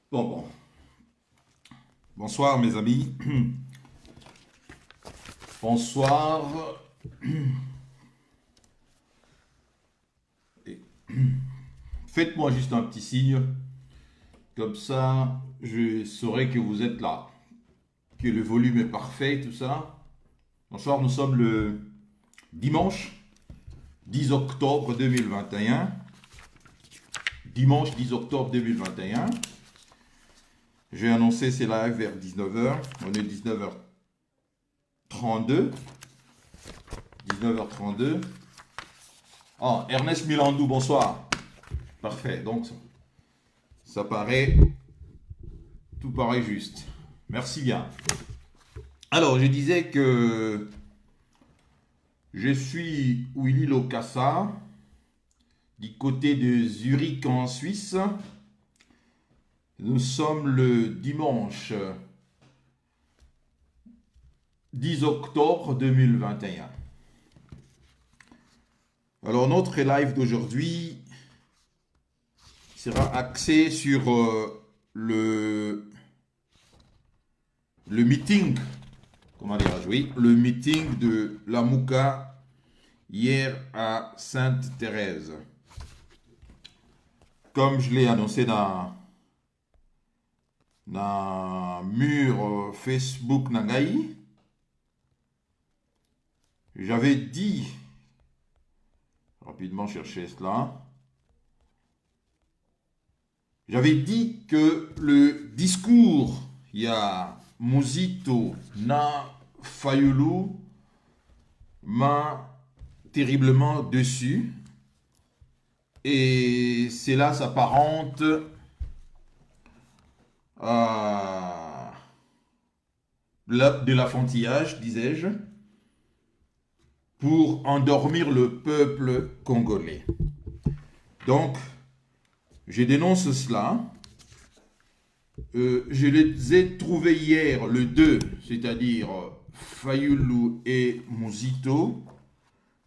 Bon. Bonsoir mes amis. Bonsoir. Et faites-moi juste un petit signe. Comme ça, je saurai que vous êtes là. Que le volume est parfait, tout ça. Bonsoir, nous sommes le dimanche 10 octobre 2021. Dimanche 10 octobre 2021. J'ai annoncé ces lives vers 19h. On est 19h32. 19h32. Ah, Ernest Milandou, bonsoir. Parfait, donc ça paraît, tout paraît juste. Merci bien. Alors, je disais que je suis Willy Locassa, du côté de Zurich en Suisse. Nous sommes le dimanche 10 octobre 2021. Alors, notre live d'aujourd'hui sera axé sur le meeting, comment dire, oui, le meeting de la Mouka hier à Sainte-Thérèse. Comme je l'ai annoncé dans mur Facebook Nangaï, j'avais dit, rapidement chercher cela, j'avais dit que le discours, il y a Muzito na Fayulu m'a terriblement déçu. Et cela s'apparente à de l'enfantillage, disais-je, pour endormir le peuple congolais. Donc, je dénonce cela. Je les ai trouvés hier, le 2, c'est-à-dire Fayulu et Muzito,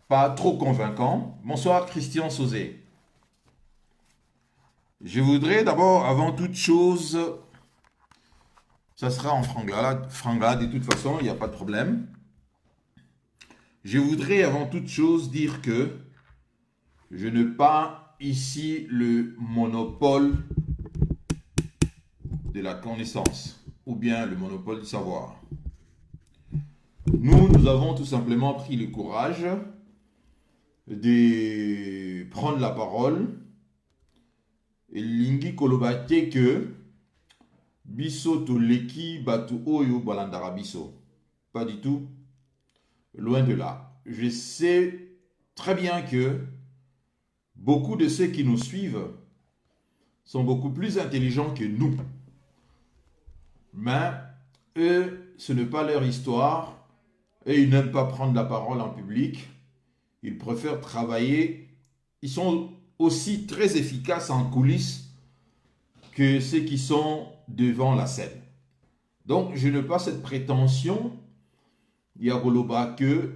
pas trop convaincants. Bonsoir Christian Sauzé. Je voudrais d'abord, avant toute chose, ça sera en frangade de toute façon, il n'y a pas de problème. Je voudrais avant toute chose dire que je n'ai pas ici le monopole de la connaissance ou bien le monopole du savoir. Nous avons tout simplement pris le courage de prendre la parole et lingi kolobate que biso to leki batu oyo balandara biso. Pas du tout, loin de là. Je sais très bien que beaucoup de ceux qui nous suivent sont beaucoup plus intelligents que nous. Mais eux, ce n'est pas leur histoire et ils n'aiment pas prendre la parole en public. Ils préfèrent travailler. Ils sont aussi très efficaces en coulisses que ceux qui sont devant la scène. Donc, je n'ai pas cette prétention, Yagoloba, que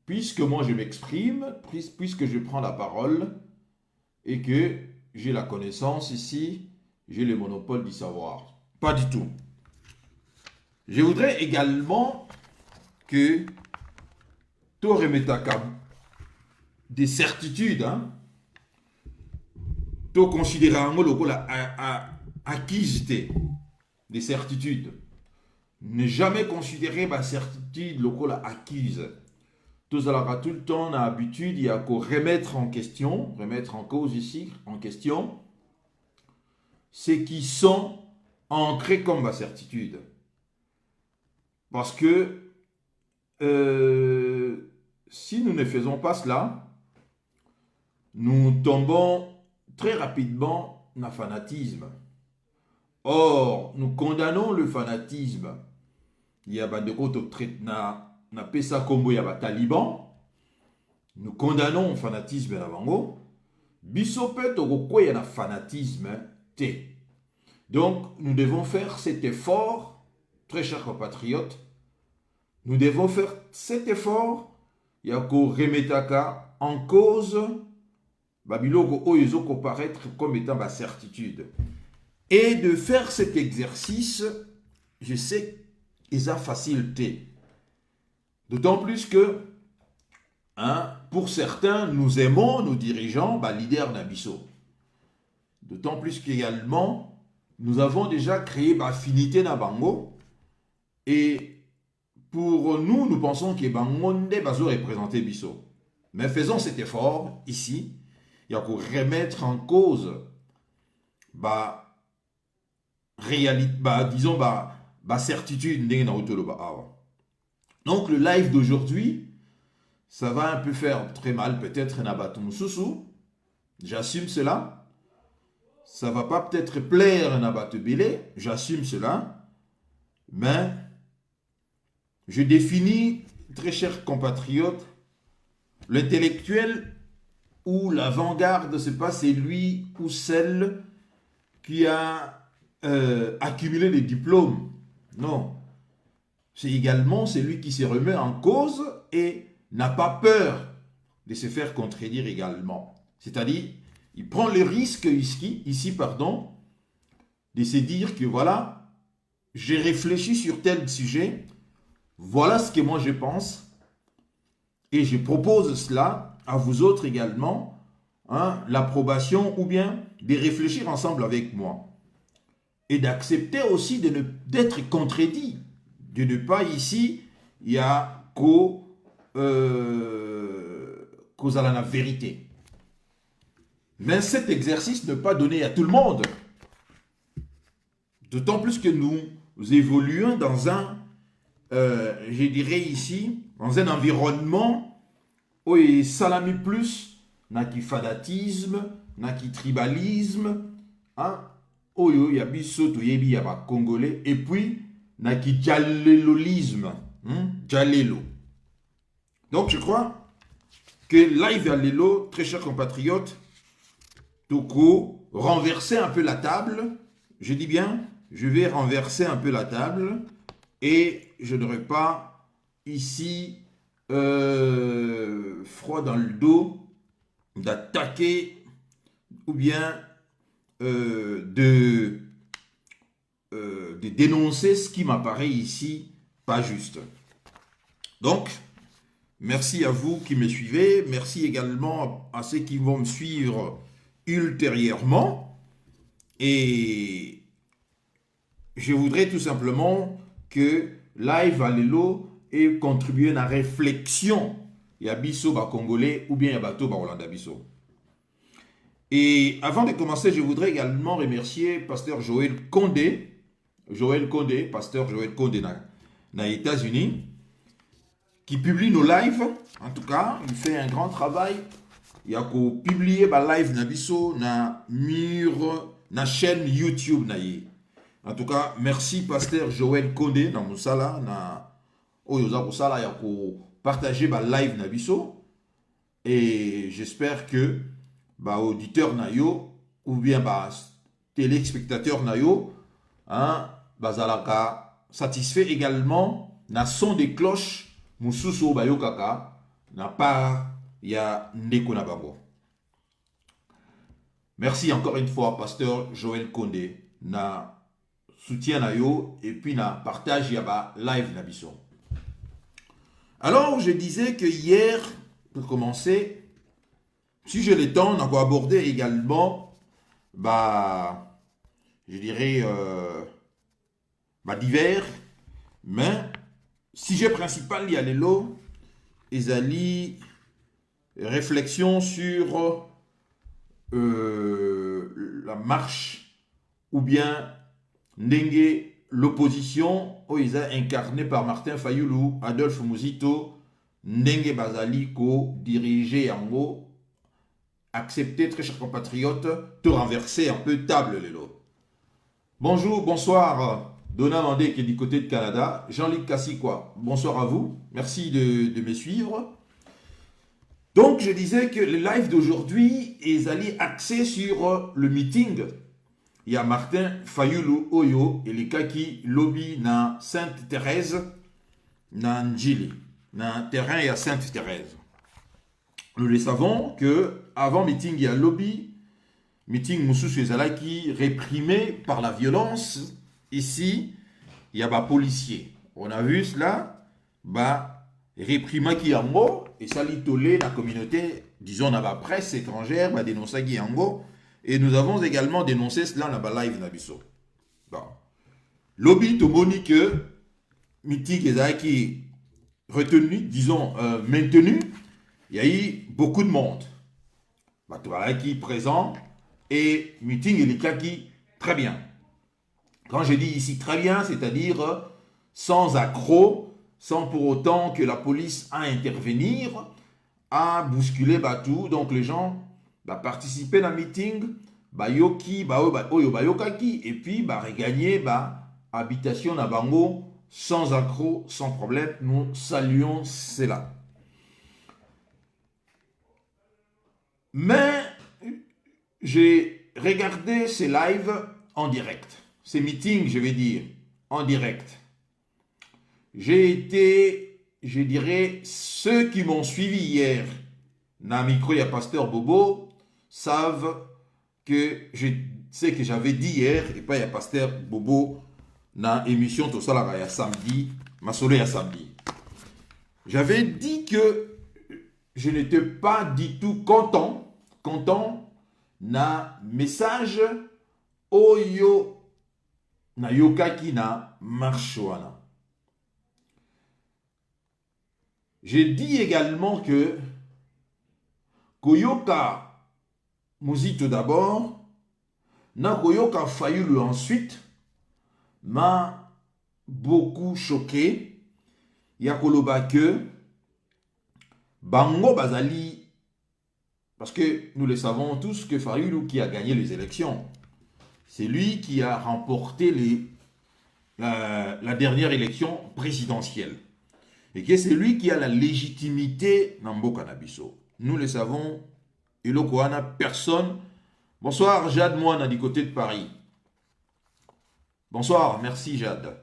puisque moi je m'exprime, puisque je prends la parole et que j'ai la connaissance ici, j'ai le monopole du savoir. Pas du tout. Je voudrais également que tu remettaka des certitudes, hein, tu considères la acquisité des certitudes. Ne jamais considérer ma certitude locale acquise. Tout allons tout le temps, on a l'habitude, il y a qu'à remettre en question, remettre en cause ici, en question, ce qui sont ancrés comme ma certitude. Parce que si nous ne faisons pas cela, nous tombons très rapidement dans le fanatisme. Or, nous condamnons le fanatisme. Il y a des autres traités na pesa kombo ya ba taliban. Nous condamnons le fanatisme na bango. Biso pe tokokweya na fanatisme te. Donc, nous devons faire cet effort, très chers compatriotes. Nous devons faire cet effort. Yako remetaka en cause babiloko oyo ezoko paraître comme étant ma certitude. Et de faire cet exercice, je sais que ça facilité. D'autant plus que, hein, pour certains, nous aimons nos dirigeants, bah, leader Nabiso. D'autant plus qu'également, nous avons déjà créé bah, Affinité Nabango. Et pour nous, nous pensons que Bango ne va représenter Bisso. Mais faisons cet effort ici. Il y a pour remettre en cause bah, réalité, bah, disons, bah, certitude. Donc le live d'aujourd'hui, ça va un peu faire très mal, peut-être Nabatum Soussou. J'assume cela. Ça va pas peut-être plaire Nabatu Bélé. J'assume cela. Mais je définis, très chers compatriotes, l'intellectuel ou l'avant-garde, c'est pas c'est lui ou celle qui a accumulé les diplômes. Non. C'est également celui qui se remet en cause et n'a pas peur de se faire contredire également. C'est-à-dire, il prend le risque ici, de se dire que voilà, j'ai réfléchi sur tel sujet, voilà ce que moi je pense, et je propose cela à vous autres également, hein, l'approbation ou bien de réfléchir ensemble avec moi. Et d'accepter aussi d'être contredit, de ne pas ici, il y a cause à la vérité. Mais cet exercice n'est pas donné à tout le monde. D'autant plus que nous évoluons dans un, je dirais ici, dans un environnement où il salami plus, n'a qui fanatisme, n'a qui tribalisme, hein, où il y a biso, il y a congolais, et puis n'a qui djalelolisme, djalelo. Donc je crois que live à l'élo, très chers compatriotes, Toko, renverser un peu la table, je dis bien, je vais renverser un peu la table et je n'aurai pas ici froid dans le dos d'attaquer ou bien de dénoncer ce qui m'apparaît ici pas juste. Donc, merci à vous qui me suivez, merci également à ceux qui vont me suivre ultérieurement. Et je voudrais tout simplement que live à l'élo ait contribué à la réflexion. Il y a biso ba congolais ou bien il y a bateau ba Hollanda biso. Et avant de commencer, je voudrais également remercier pasteur Joël Condé, pasteur Joël Condé dans les États-Unis, qui publie nos lives. En tout cas, il fait un grand travail. Il y a qu'à publier ma live na biso na mur na chaîne YouTube na ye. En tout cas, merci pasteur Joël Condé dans mon sala na oyoza ko sala ya ko partager ma live na biso et j'espère que ba auditeur na yo ou bien ba téléspectateur na yo hein bazalaka satisfait également na son des cloches mususu bayo kaka na part ya ndeko na bango. Merci encore une fois pasteur Joël Condé na soutien na yo et puis na partage ya ba live na biso. Alors je disais que hier pour commencer, si j'ai le temps, on a abordé également bah je dirais bah divers, mais sujet principal il y a les lots ezali réflexion sur la marche ou bien ndenge l'opposition incarnée par Martin Fayulu, Adolphe Muzito, ndenge bazali ko diriger yango, accepter très chers compatriotes, te renverser un peu table les lots. Bonjour, bonsoir, Donna Mandé qui est du côté de Canada, Jean-Luc Kassikwa, bonsoir à vous, merci de me suivre. Donc je disais que le live d'aujourd'hui est allé axé sur le meeting. Il y a Martin Fayulu Oyo et les Kaki lobby na Sainte-Thérèse na Njili, na terrain à Sainte-Thérèse. Nous le savons que avant meeting il y a lobby meeting Moussous qui réprimé par la violence. Ici, il y a des policiers. On a vu cela, bah, réprimé qui en gros, et ça litolé la communauté, disons, dans la presse étrangère, bah, dénoncer qui en gros. Et nous avons également dénoncé cela dans la live Nabiso. Bon. Lobby Tomoni que meeting qui retenu, disons, maintenu, il y a eu beaucoup de monde. Bah, qui présent et meeting et les qui très bien. Quand je dis ici très bien, c'est-à-dire sans accroc, sans pour autant que la police a à intervenir, à bousculer tout. Donc les gens participer à un meeting, yoki, yokaki, et puis regagner habitation na bango sans accroc, sans problème. Nous saluons cela. Mais j'ai regardé ces lives en direct, ces meetings, je vais dire, en direct. J'ai été, je dirais, ceux qui m'ont suivi hier, dans le micro, il y a Pasteur Bobo, savent que je sais que j'avais dit hier, et pas il y a Pasteur Bobo, dans l'émission tout ça là, il y a samedi, ma soleil à samedi. J'avais dit que je n'étais pas du tout content na message oyo na yokaki na marchwana. J'ai dit également que koyoka Muzito d'abord, na koyoka Fayulu ensuite, m'a beaucoup choqué. Yakoloba que Bango Bazali, parce que nous le savons tous que Fayulu qui a gagné les élections, c'est lui qui a remporté la dernière élection présidentielle. Et que c'est lui qui a la légitimité dans Mboka Nabiso. Nous le savons, et le Koana, personne. Bonsoir Jade Moine du côté de Paris. Bonsoir, merci Jade.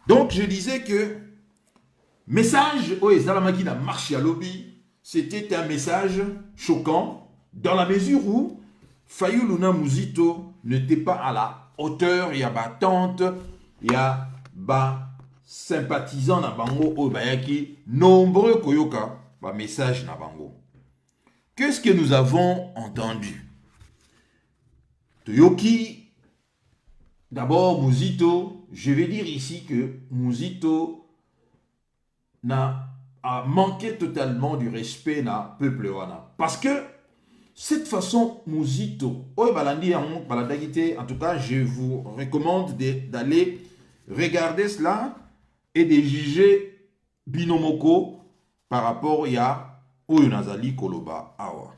Donc je disais que message, oui, Zalamaki n'a marché à lobby, c'était un message choquant dans la mesure où Fayulu Muzito n'était pas à la hauteur, il y a battante, il y a sympathisants na bango o bayaki nombreux koyoka message na bango. Qu'est-ce que nous avons entendu? Toyoki, d'abord Muzito, je vais dire ici que Muzito a manqué totalement du respect na peuple wana. Parce que cette façon Muzito, en tout cas je vous recommande d'aller regarder cela et de juger Binomoko par rapport à Oyonazali Koloba Awa.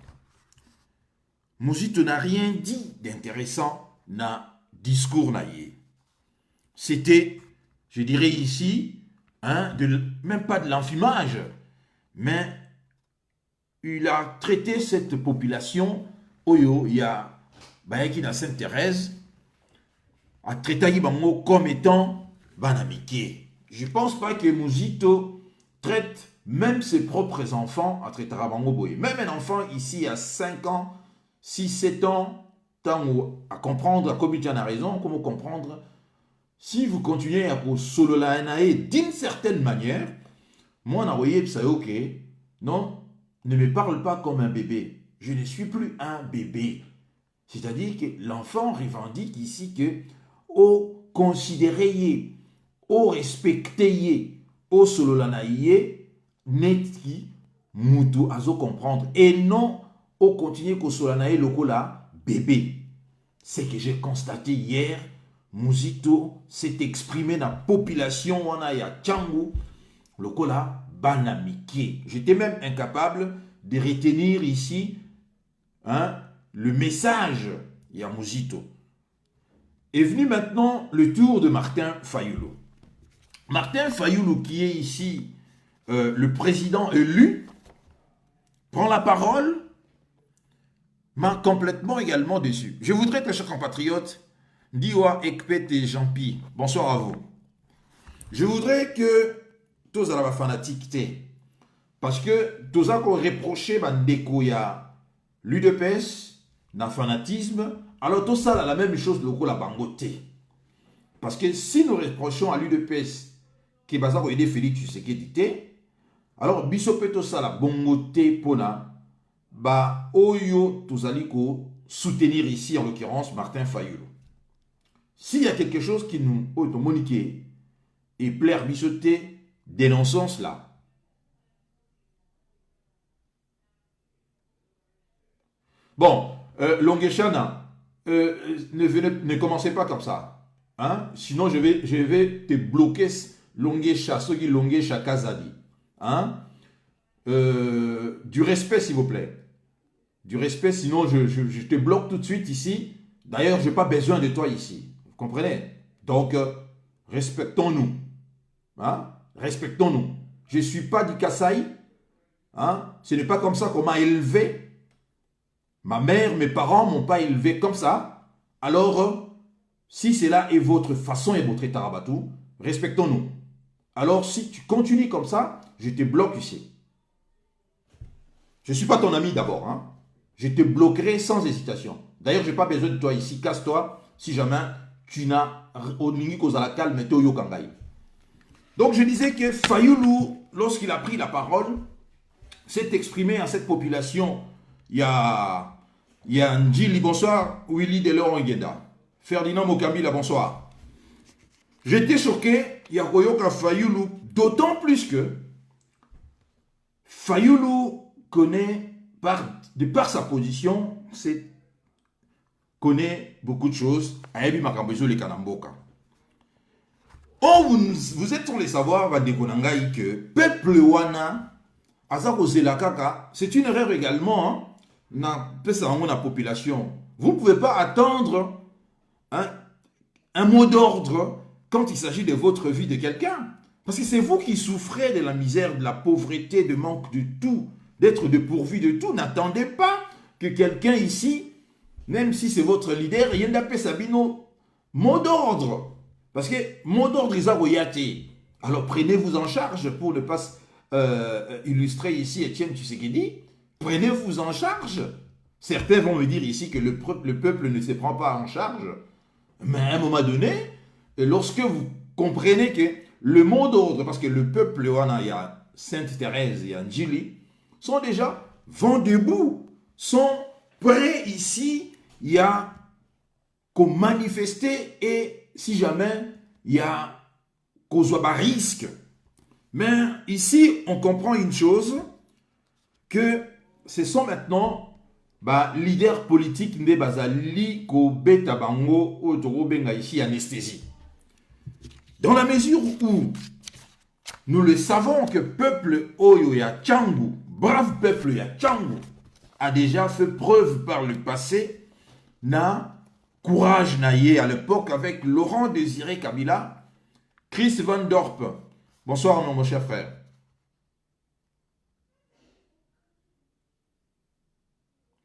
Muzito n'a rien dit d'intéressant dans le discours naïe. C'était, je dirais ici, même pas de l'enfumage, mais il a traité cette population, Oyo, il y a Bayaki na Sainte-Thérèse, a traité Bango comme étant banamiki. Je ne pense pas que Muzito traite même ses propres enfants à traiter Bango Boye. Même un enfant ici à 5 ans, 6, 7 ans, à comprendre, à communiquer a raison, comment comprendre. Si vous continuez à solo la d'une certaine manière, moi, on a voyé ça, ok, non, ne me parle pas comme un bébé. Je ne suis plus un bébé. C'est-à-dire que l'enfant revendique ici que au considérer, au respecter, au sololanaïe, netki, mutu, azo comprendre. Et non au continuer qu'au sololanaïe, lokola, bébé. C'est que j'ai constaté hier, Muzito s'est exprimé dans la population, on a ya Tchangou, lokola, banamiki. J'étais même incapable de retenir ici le message ya Muzito. Est venu maintenant le tour de Martin Fayulu. Martin Fayulu, qui est ici le président élu, prend la parole, m'a complètement également déçu. Je voudrais, très chers compatriotes, Diwa Ekpet et Jampi, bonsoir à vous. Je voudrais que tous à la fanatique, parce que tous à reprocher Bandeko ya l'UDPS, na fanatisme, alors tout ça, la même chose, le la bangoté. Parce que si nous reprochons à l'UDPS que Bazako aidé Félix Tshisekedi, alors bisope tout ça, la bongoté pona, ba oyo tozaliko soutenir ici, en l'occurrence, Martin Fayulu. S'il y a quelque chose qui nous moniqué et plaire bisoté, dénonçons cela. Bon, Longeshana, ne commencez pas comme ça. Hein? Sinon, je vais te bloquer Longesha, ce qui Longesha Kazadi. Hein? Du respect, s'il vous plaît. Du respect, sinon je te bloque tout de suite ici. D'ailleurs, je n'ai pas besoin de toi ici. Vous comprenez? Donc, respectons-nous. Hein? Respectons-nous. Je ne suis pas du Kasaï. Hein? Ce n'est pas comme ça qu'on m'a élevé. Ma mère, mes parents ne m'ont pas élevé comme ça. Alors, si cela est votre façon et votre tarabatou, respectons-nous. Alors, si tu continues comme ça, je te bloque ici. Je ne suis pas ton ami d'abord. Hein? Je te bloquerai sans hésitation. D'ailleurs, je n'ai pas besoin de toi ici. Casse-toi si jamais tu n'as au la calme et au yokangai. Donc, je disais que Fayulu, lorsqu'il a pris la parole, s'est exprimé à cette population. Il y a Ndjili, bonsoir. Willy Delors Nguenda. Ferdinand Mokambila, bonsoir. J'étais choqué. Il y a Koyoka Fayulu. D'autant plus que Fayulu connaît, de par sa position, connaît beaucoup de choses. Oh, vous êtes sans les savoir, que peuple wana, c'est une erreur également. Hein, la population. Vous ne pouvez pas attendre un mot d'ordre quand il s'agit de votre vie de quelqu'un. Parce que c'est vous qui souffrez de la misère, de la pauvreté, de manque de tout, d'être dépourvu de tout. N'attendez pas que quelqu'un ici, même si c'est votre leader, il y a un Sabino, mot d'ordre. Parce que mot d'ordre, ils ont été. Alors prenez-vous en charge pour ne pas illustrer ici Étienne Tshisekedi. Prenez-vous en charge. Certains vont me dire ici que le peuple ne se prend pas en charge. Mais à un moment donné, lorsque vous comprenez que le mot d'ordre, parce que le peuple, il y a Sainte Thérèse, il y a Ndjili, sont déjà vent debout, sont prêts ici, il y a qu'au manifester et si jamais il y a qu'au soit risque. Mais ici, on comprend une chose, que ce sont maintenant leaders politiques de bazali ko beta bango otoro benga ici anesthésie. Dans la mesure où nous le savons que peuple Oyo ya Tchangou, brave peuple ya Tchangou, a déjà fait preuve par le passé, na courage naïe à l'époque avec Laurent Désiré Kabila, Chris Van Dorp. Bonsoir mon cher frère.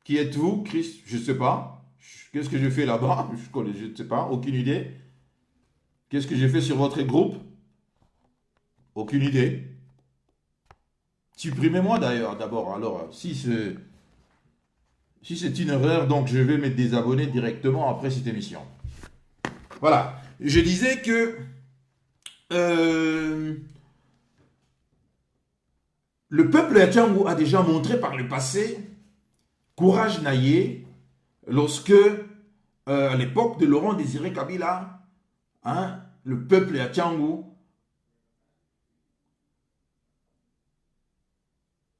Qui êtes-vous, Chris? Je ne sais pas. Qu'est-ce que je fais là-bas? Je ne sais pas, aucune idée. Qu'est-ce que j'ai fait sur votre groupe? Aucune idée. Supprimez-moi d'ailleurs, d'abord. Alors, si c'est une erreur, donc je vais me désabonner directement après cette émission. Voilà. Je disais que le peuple de Tchangou a déjà montré par le passé courage naïe lorsque, à l'époque de Laurent Désiré Kabila, hein, le peuple à Tchangou.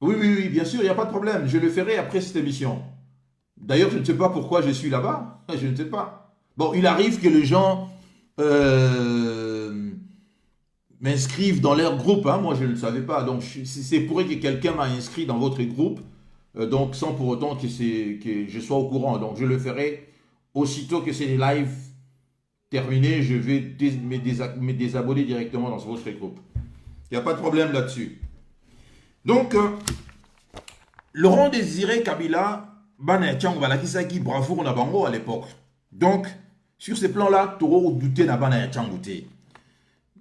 Oui, bien sûr, il n'y a pas de problème. Je le ferai après cette émission. D'ailleurs, je ne sais pas pourquoi je suis là-bas. Je ne sais pas. Bon, il arrive que les gens m'inscrivent dans leur groupe. Hein. Moi, je ne le savais pas. Donc, c'est pour que quelqu'un m'a inscrit dans votre groupe. Donc, sans pour autant que je sois au courant. Donc, je le ferai aussitôt que c'est live terminé. Je vais me désabonner directement dans votre groupe. Il n'y a pas de problème là-dessus. Donc, Laurent Désiré Kabila, qui bravoure na bango à l'époque. Donc, sur ce plan-là, Toro douté na bana Tchangouté.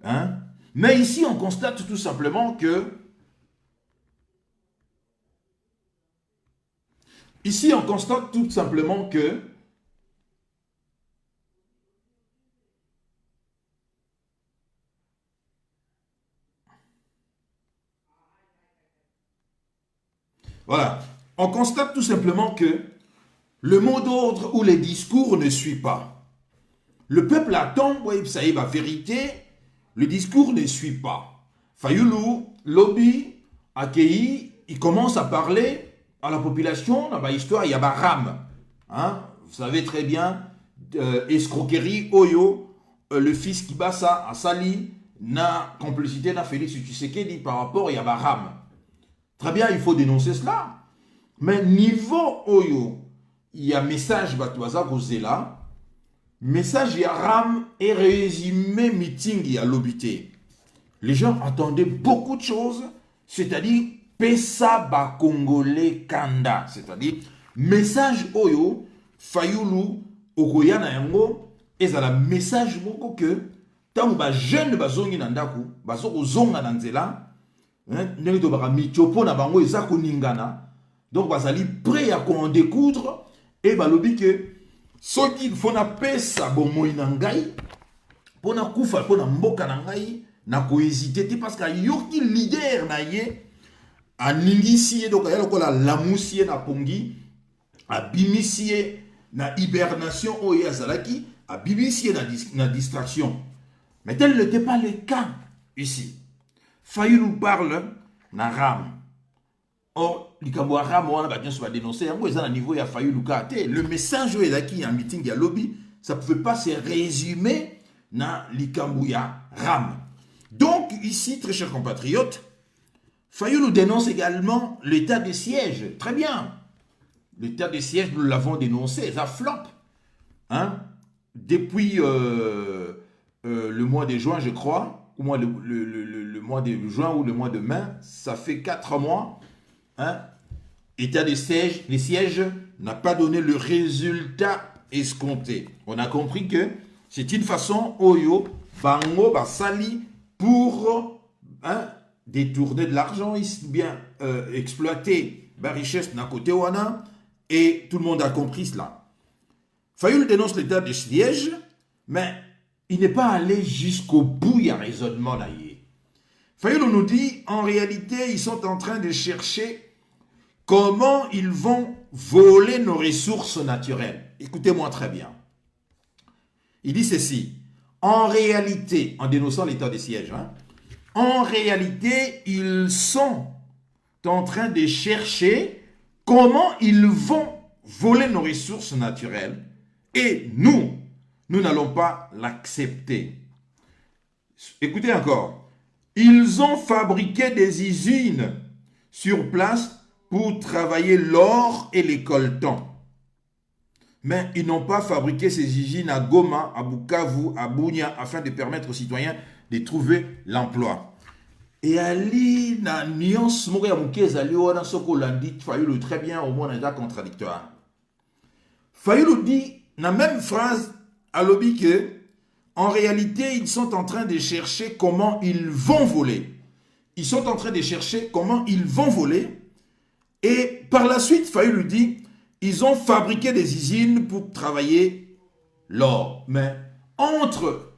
Hein? Mais ici, on constate tout simplement que Ici, on constate tout simplement que voilà, on constate tout simplement que le mot d'ordre ou les discours ne suivent pas. Le peuple attend, oui, ça y est, la vérité, le discours ne suit pas. Fayulu, lobby, accueilli, il commence à parler à la population, dans l'histoire, il y a Baram. Hein? Vous savez très bien, escroquerie, Oyo, le fils qui bat ça, à Sali, na complicité, na Félix Tshisekedi par rapport à Baram. Très bien, il faut dénoncer cela. Mais niveau Oyo, il y a message Batouaza Kozela, message Yaram et résumé meeting y a l'obité. Les gens attendaient beaucoup de choses, c'est-à-dire Pesa ba Congolais Kanda, c'est-à-dire message Oyo, Fayulu, Okoyana Yango, et ça la message beaucoup que tant que jeune bazongi nandaku, bazoko zonga nanzela, ndenge to baka michopo na bango eza koningana, donc bazali prêt à en découdre et balobi que ce qu'il faut na pesa bomoi na ngai pona kufa pona mboka na ngai na ko hésiter parce que yoki leader na ye aningisi donc ya lokola lamusi na pongi abimisi na hibernation oyo azalaki abimisi na distraction, mais tel n'était pas le cas ici. Fayulu parle na Ram. Or, likambo Ram wana ba nyonso ba dénoncer yango eza na niveau ya Fayulu ka te. Le message oyo ezaki en meeting ya lobby, ça pouvait pas se résumer na likambo ya Ram. Donc ici, très chers compatriotes, Fayulu dénonce également l'état de siège. Très bien. L'état de siège, nous l'avons dénoncé, ça flop. Hein? Depuis le mois de juin, je crois, ou moins le mois de juin ou le mois de mai, ça fait 4 mois. Hein? État de siège, les sièges n'a pas donné le résultat escompté. On a compris que c'est une façon Oyo, Bango, Basali pour détourner de l'argent, bien exploiter la richesse d'un côté ou un, et tout le monde a compris cela. Fayulu dénonce l'état de siège, mais il n'est pas allé jusqu'au bout, il y a raisonnement là. Fayulu nous dit, en réalité, ils sont en train de chercher comment ils vont voler nos ressources naturelles. Écoutez-moi très bien. Il dit ceci, en réalité, en dénonçant l'état de siège, en réalité, ils sont en train de chercher comment ils vont voler nos ressources naturelles et nous n'allons pas l'accepter. Écoutez encore. Ils ont fabriqué des usines sur place pour travailler l'or et les coltans. Mais ils n'ont pas fabriqué ces usines à Goma, à Bukavu, à Bunia, afin de permettre aux citoyens de trouver l'emploi. Et Ali, na nuance, moko ya muke ezali wana soko landi Fayulu très bien, au moins on est contradictoire. Fayulu dit, la même phrase, à l'obi que, en réalité, ils sont en train de chercher comment ils vont voler. Ils sont en train de chercher comment ils vont voler. Et par la suite, Fayulu dit, ils ont fabriqué des usines pour travailler l'or. Mais entre,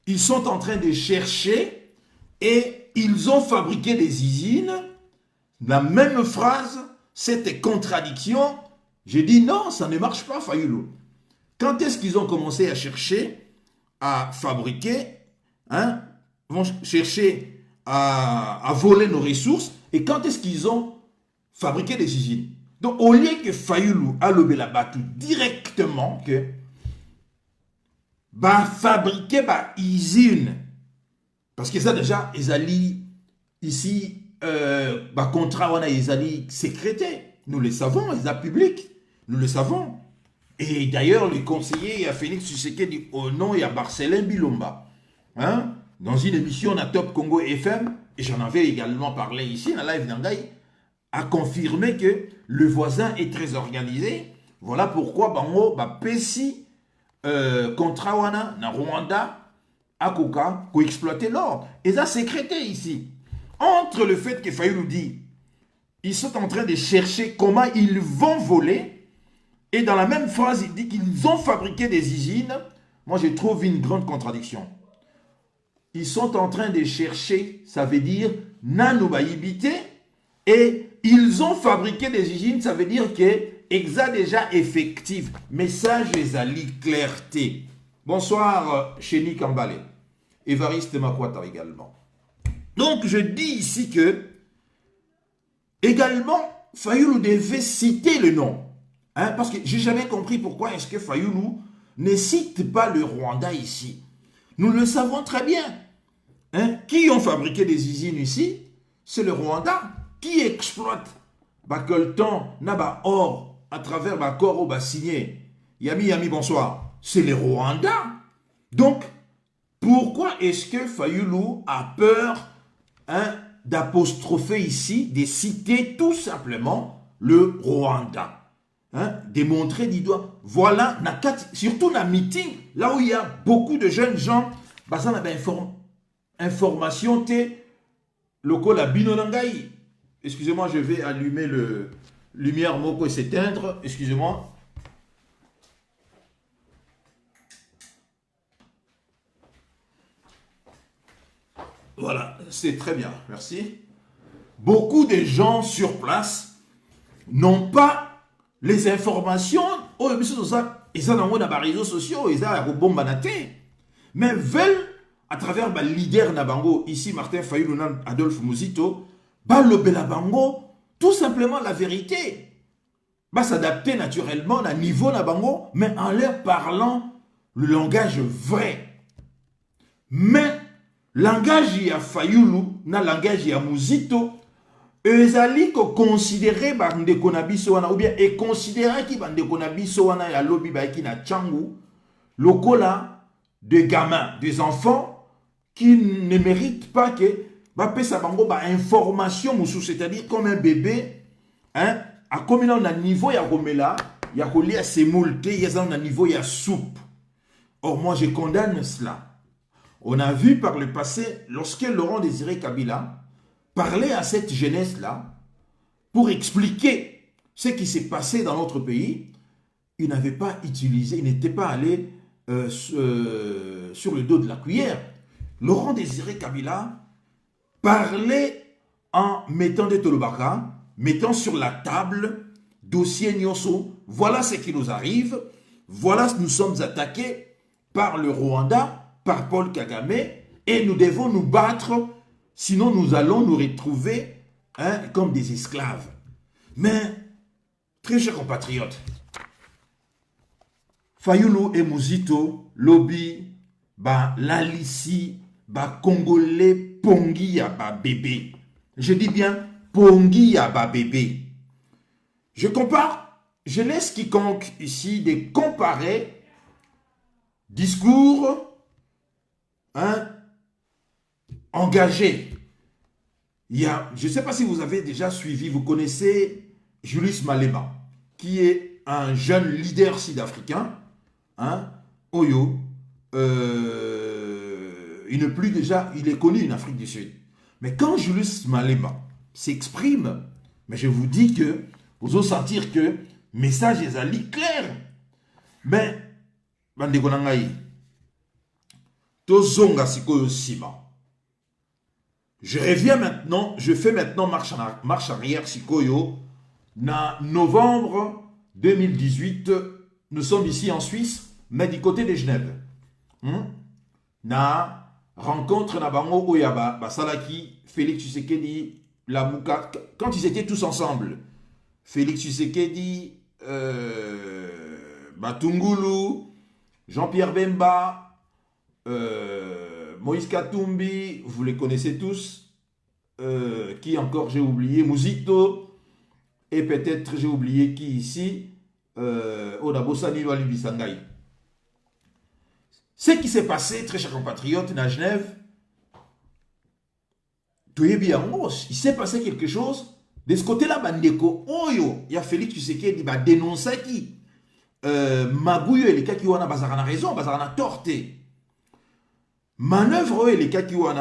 ils sont en train de chercher et ils ont fabriqué des usines. La même phrase, cette contradiction. J'ai dit non, ça ne marche pas, Fayulu. Quand est-ce qu'ils ont commencé à chercher à fabriquer, vont chercher à voler nos ressources, et quand est-ce qu'ils ont fabriqué des usines? Donc, au lieu que Fayulu a levé la battue directement, que fabriquer des usines, parce que ça déjà, ils allaient ici, contrat, ils allaient sécréter. Nous le savons, ils ont public, nous le savons. Et d'ailleurs, le conseiller à Félix Tshisekedi au nom, il y a Marcelin Bilomba. Dans une émission à Top Congo FM, et j'en avais également parlé ici, dans Live Nangai, a confirmé que le voisin est très organisé. Voilà pourquoi Bango, Pessi, contrat wana, na Rwanda, à Koka, pour exploiter l'or. Et ça, sécrété ici. Entre le fait que Fayulu dit, ils sont en train de chercher comment ils vont voler. Et dans la même phrase, il dit qu'ils ont fabriqué des usines. Moi, je trouve une grande contradiction. Ils sont en train de chercher, ça veut dire nanobayibité, et ils ont fabriqué des usines, ça veut dire que exa déjà effectif. Message ezali clarté. Bonsoir, Chéni Kambale. Évariste Makwata également. Donc, je dis ici que, également, Fayoulou devait citer le nom. Hein, parce que j'ai jamais compris pourquoi est-ce que Fayoulou ne cite pas le Rwanda ici. Nous le savons très bien. Hein, qui ont fabriqué des usines ici? C'est le Rwanda. Qui exploite Bacoltan, Naba Or, à travers Bakor au signé. Yami, bonsoir. C'est le Rwanda. Donc, pourquoi est-ce que Fayoulou a peur d'apostropher ici, de citer tout simplement le Rwanda? Démontrer du doigt. Voilà, surtout dans le meeting, là où il y a beaucoup de jeunes gens, ça n'a pas information, local à Binonangaï. Excusez-moi, je vais allumer le lumière moko et s'éteindre. Excusez-moi. Voilà, c'est très bien, merci. Beaucoup de gens sur place n'ont pas les informations, ils ont dans les réseaux sociaux, ils ont mais veulent, à travers le leader Nabango, ici Martin Fayoulou, Adolphe Mouzito, le Bango, tout simplement la vérité. S'adapter naturellement à niveau Nabango, mais en leur parlant le langage vrai. Mais langage ya Fayoulou, na langage ya Mouzito, ezali ko considérer bandeko na biso wana ou bien et considérer ki bandeko na biso wana ya lobi ba ki na changu lokola de gamins, des enfants qui ne méritent pas que ba pesa bango ba information musu, c'est-à-dire comme un bébé a comme na niveau ya komela ya kolia semoule ya na niveau ya soupe. Or moi je condamne cela. On a vu par le passé lorsque Laurent Désiré Kabila parler à cette jeunesse-là pour expliquer ce qui s'est passé dans notre pays, il n'avait pas utilisé, il n'était pas allé sur le dos de la cuillère. Laurent Désiré Kabila parlait en mettant des tolobaka, mettant sur la table dossier Nyonso. Voilà ce qui nous arrive. Voilà, nous sommes attaqués par le Rwanda, par Paul Kagame, et nous devons nous battre. Sinon, nous allons nous retrouver comme des esclaves. Mais, très chers compatriotes, Fayoulou et Mouzito, Lobby, Lalissi, Congolais, Pongi ya bébé. Je dis bien Pongi ya bébé. Je compare, je laisse quiconque ici de comparer discours, engagé. Je ne sais pas si vous avez déjà suivi, vous connaissez Julius Malema, qui est un jeune leader sud-africain. Oyo, il n'est plus déjà, il est connu en Afrique du Sud. Mais quand Julius Malema s'exprime, mais je vous dis que vous allez sentir que le message est allé clair. Mais, Bandekonangaï, Tozonga Sikoyo Sima. Je reviens maintenant, je fais maintenant marche arrière Sikoyo. En novembre 2018, nous sommes ici en Suisse, mais du côté de Genève. Na rencontre na bango Oyaba, Basalaki, Félix Tshisekedi, Lamouka, quand ils étaient tous ensemble. Félix Tshisekedi, Batungulu, Jean-Pierre Bemba, Moïse Katumbi, vous les connaissez tous. Qui encore j'ai oublié? Mouzito. Et peut-être j'ai oublié qui ici? Odabosani Walibisangaï. Ce qui s'est passé, très chers compatriotes, à Genève, il s'est passé quelque chose. De ce côté-là, Bandeko, Oyo, il y a Félix Tshisekedi qui dénonce qui Magouyo et les cas qui ont raison, bazarana torté. Manœuvre et les cas qui ont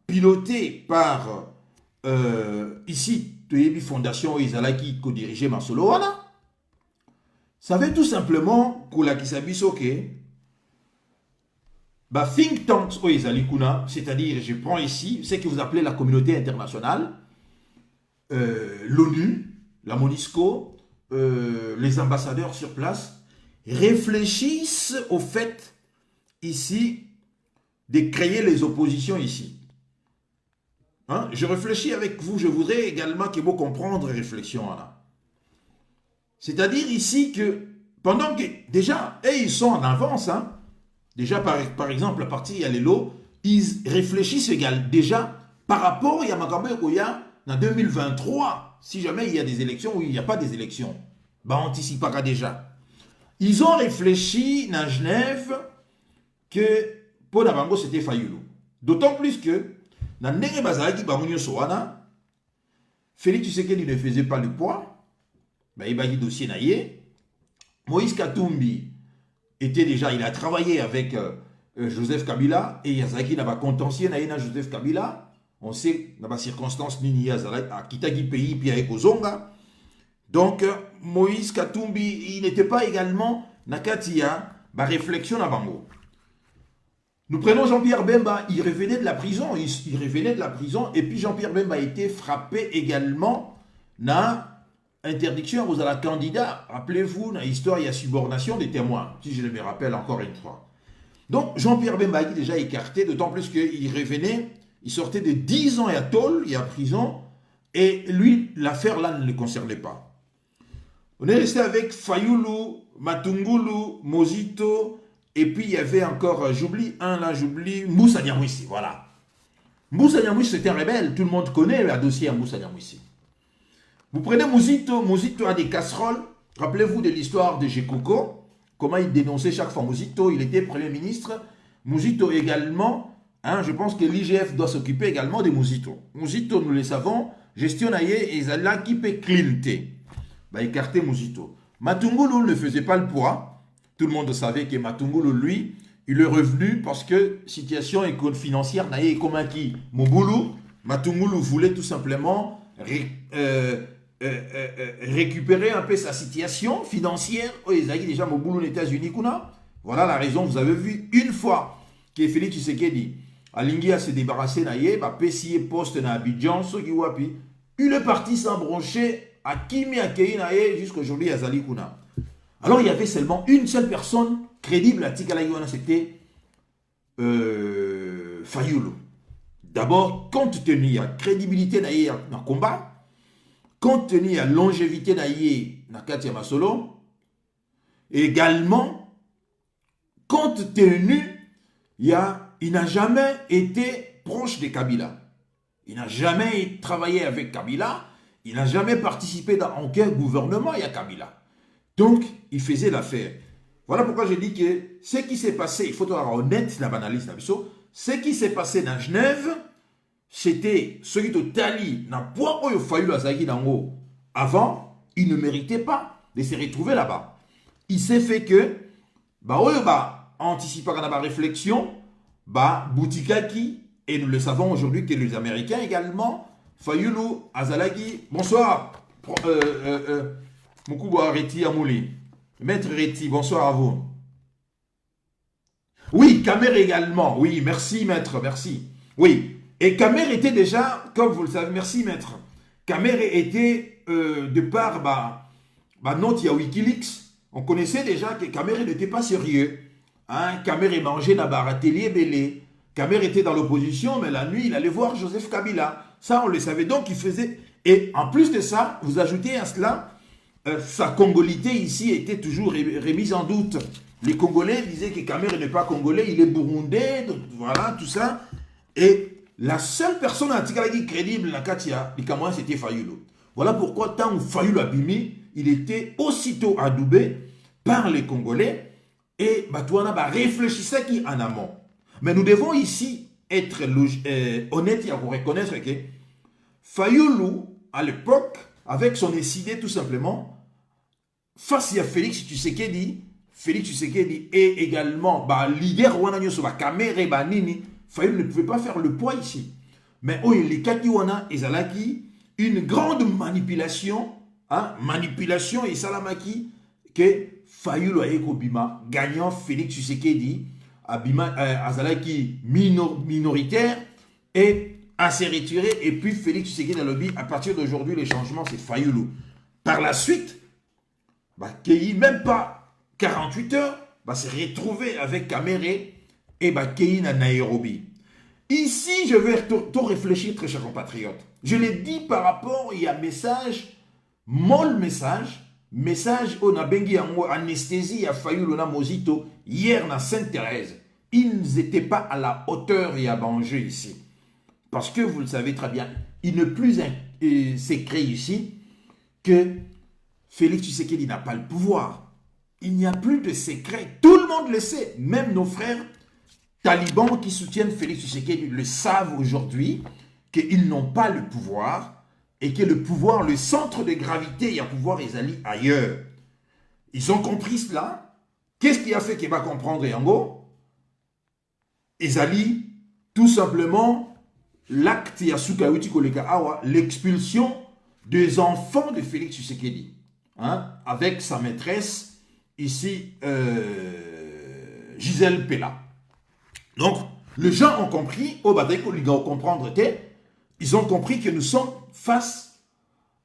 piloté par ici toyebi fondation ezalaki ko diriger masolo wana. Ça veut tout simplement kolakisa biso ke ba think tanks o ezali kuna, c'est-à-dire je prends ici ce que vous appelez la communauté internationale, l'ONU, la MONUSCO, les ambassadeurs sur place réfléchissent au fait ici de créer les oppositions ici. Hein? Je réfléchis avec vous, je voudrais également que vous compreniez réflexion là. C'est-à-dire ici que pendant que déjà, ils sont en avance, hein, déjà par exemple à partir de Yalelo, ils réfléchissent également déjà par rapport à Yamakambo Koya en 2023, si jamais il y a des élections ou il n'y a pas des élections, bah on anticipera déjà. Ils ont réfléchi à Genève que pour Nabango c'était Fayulu. D'autant plus que dans Nere Bazalaki Bamunyo Sowana, Félix Tshisekedi ne faisait pas le poids, bah, il y a un dossier naïe. Moïse Katumbi était déjà, il a travaillé avec Joseph Kabila et Yazaki n'a pas contentieux naïe Joseph Kabila. On sait dans les circonstances Nini Yazaki à Kitagi pays puis avec Ozonga. Donc Moïse Katumbi, il n'était pas également Nakatia, bah réflexion à Bango. Nous prenons Jean-Pierre Bemba, il revenait de la prison, il revenait de la prison et puis Jean-Pierre Bemba a été frappé également na interdiction aux la candidat. Rappelez-vous, dans l'histoire, il y a subornation des témoins, si je me rappelle encore une fois. Donc, Jean-Pierre Bemba est déjà écarté, d'autant plus qu'il revenait, il sortait de 10 ans à tôle, il y a prison, et lui, l'affaire là ne le concernait pas. On est resté avec Fayulu, Matungulu, Mozito, et puis il y avait encore, j'oublie un là, j'oublie, Moussa Nyamwisi, voilà. Moussa Nyamwisi, c'était un rebelle, tout le monde connaît le dossier à Moussa Nyamwisi. Vous prenez Mouzito, Mouzito a des casseroles. Rappelez-vous de l'histoire de Jekoko, comment il dénonçait chaque fois Mouzito, il était Premier ministre. Mouzito également, hein, je pense que l'IGF doit s'occuper également de Mouzito. Mouzito, nous le savons, gestionne et Zala qui peut clinter. Bah, écarter Mouzito. Matungulu ne faisait pas le poids. Tout le monde savait que Matungulu, lui, il est revenu parce que situation financière n'a comme acquis Moboulou. Matungulu voulait tout simplement récupérer un peu sa situation financière. Oh, ils avaient déjà Moboulou aux États-Unis. Voilà la raison. Vous avez vu une fois que Félix Tshisekedi Alingi a se débarrassé naïe, bah PCA poste na Abidjan, ce qui wapi, il est parti s'embrocher à Kimi Akei naïe jusqu'aujourd'hui à Zali Kuna. Alors il y avait seulement une seule personne crédible à Tikalaïwana, c'était Fayulu. D'abord, compte tenu de la crédibilité dans le combat, compte tenu de la longévité dans le Katia Masolo, également, compte tenu, il n'a jamais été proche de Kabila. Il n'a jamais travaillé avec Kabila, il n'a jamais participé dans aucun gouvernement, il y a Kabila. Donc, il faisait l'affaire. Voilà pourquoi je dis que ce qui s'est passé, il faut être honnête dans l'analyse, ce qui s'est passé dans Genève, c'était ce qui était tali dans le poids où il fallait Azaki Dango. Avant, il ne méritait pas de se retrouver là-bas. Il s'est fait que, anticipant la réflexion, Boutikaki, et nous le savons aujourd'hui que les Américains également, Fayulu, Azalagi, bonsoir, Moukouba Reti Amouli, Maître Reti, bonsoir à vous. Oui, Kamer également, oui, merci Maître, merci. Oui, et Kamer était déjà, comme vous le savez, merci Maître, Kamer était, de par note, il y a Wikileaks, on connaissait déjà que Kamer n'était pas sérieux. Hein, Kamer mangeait dans Baratellier Belé. Kamer était dans l'opposition, mais la nuit, il allait voir Joseph Kabila. Ça, on le savait. Donc, il faisait... Et en plus de ça, vous ajoutez à cela, sa congolité ici était toujours remise en doute. Les Congolais disaient que Kamer n'est pas congolais, il est burundais, donc voilà, tout ça. Et la seule personne antikalagi crédible dans Katia, c'était Fayulu. Voilà pourquoi, tant que Fayulu Abimi, il était aussitôt adoubé par les Congolais et Batouana réfléchissait qui en amont. Mais nous devons ici être honnêtes et reconnaître que Fayulu, à l'époque, avec son idée tout simplement, face à Félix Tshisekedi et également leader Wana Nyoso, Kamere Banini, Fayulu ne pouvait pas faire le poids ici. Mais les Kaki Wana et Zalaki, une grande manipulation, hein, manipulation et salamaki, que Fayulu Ayeko Bima, gagnant Félix Tshisekedi, Abima Azalaki minoritaire, et à se retirer, et puis Félix Tshisekedi a lobby, à partir d'aujourd'hui, les changements, c'est Fayulu. Par la suite, Keyi, même pas 48 heures, se retrouver avec Kamere et Keyi à Nairobi. Ici, je vais tout réfléchir, très chers compatriotes. Je l'ai dit par rapport, il y a message, mol message on a bengi en anesthésie à Fayulu na Mozito, hier na Sainte-Thérèse. Ils n'étaient pas à la hauteur et à Banjé ici. Parce que vous le savez très bien, il n'est plus secret ici que Félix Tshisekedi n'a pas le pouvoir. Il n'y a plus de secret. Tout le monde le sait. Même nos frères talibans qui soutiennent Félix Tshisekedi le savent aujourd'hui qu'ils n'ont pas le pouvoir et que le pouvoir, le centre de gravité, il y a pouvoir, ils allient ailleurs. Ils ont compris cela. Qu'est-ce qui a fait qu'il va comprendre Yango? Ils allient tout simplement l'acte Yasukawiti Koleka Awa, l'expulsion des enfants de Félix Tshisekedi, hein, avec sa maîtresse ici, Gisèle Pella. Donc, les gens ont compris, ils ont compris que nous sommes face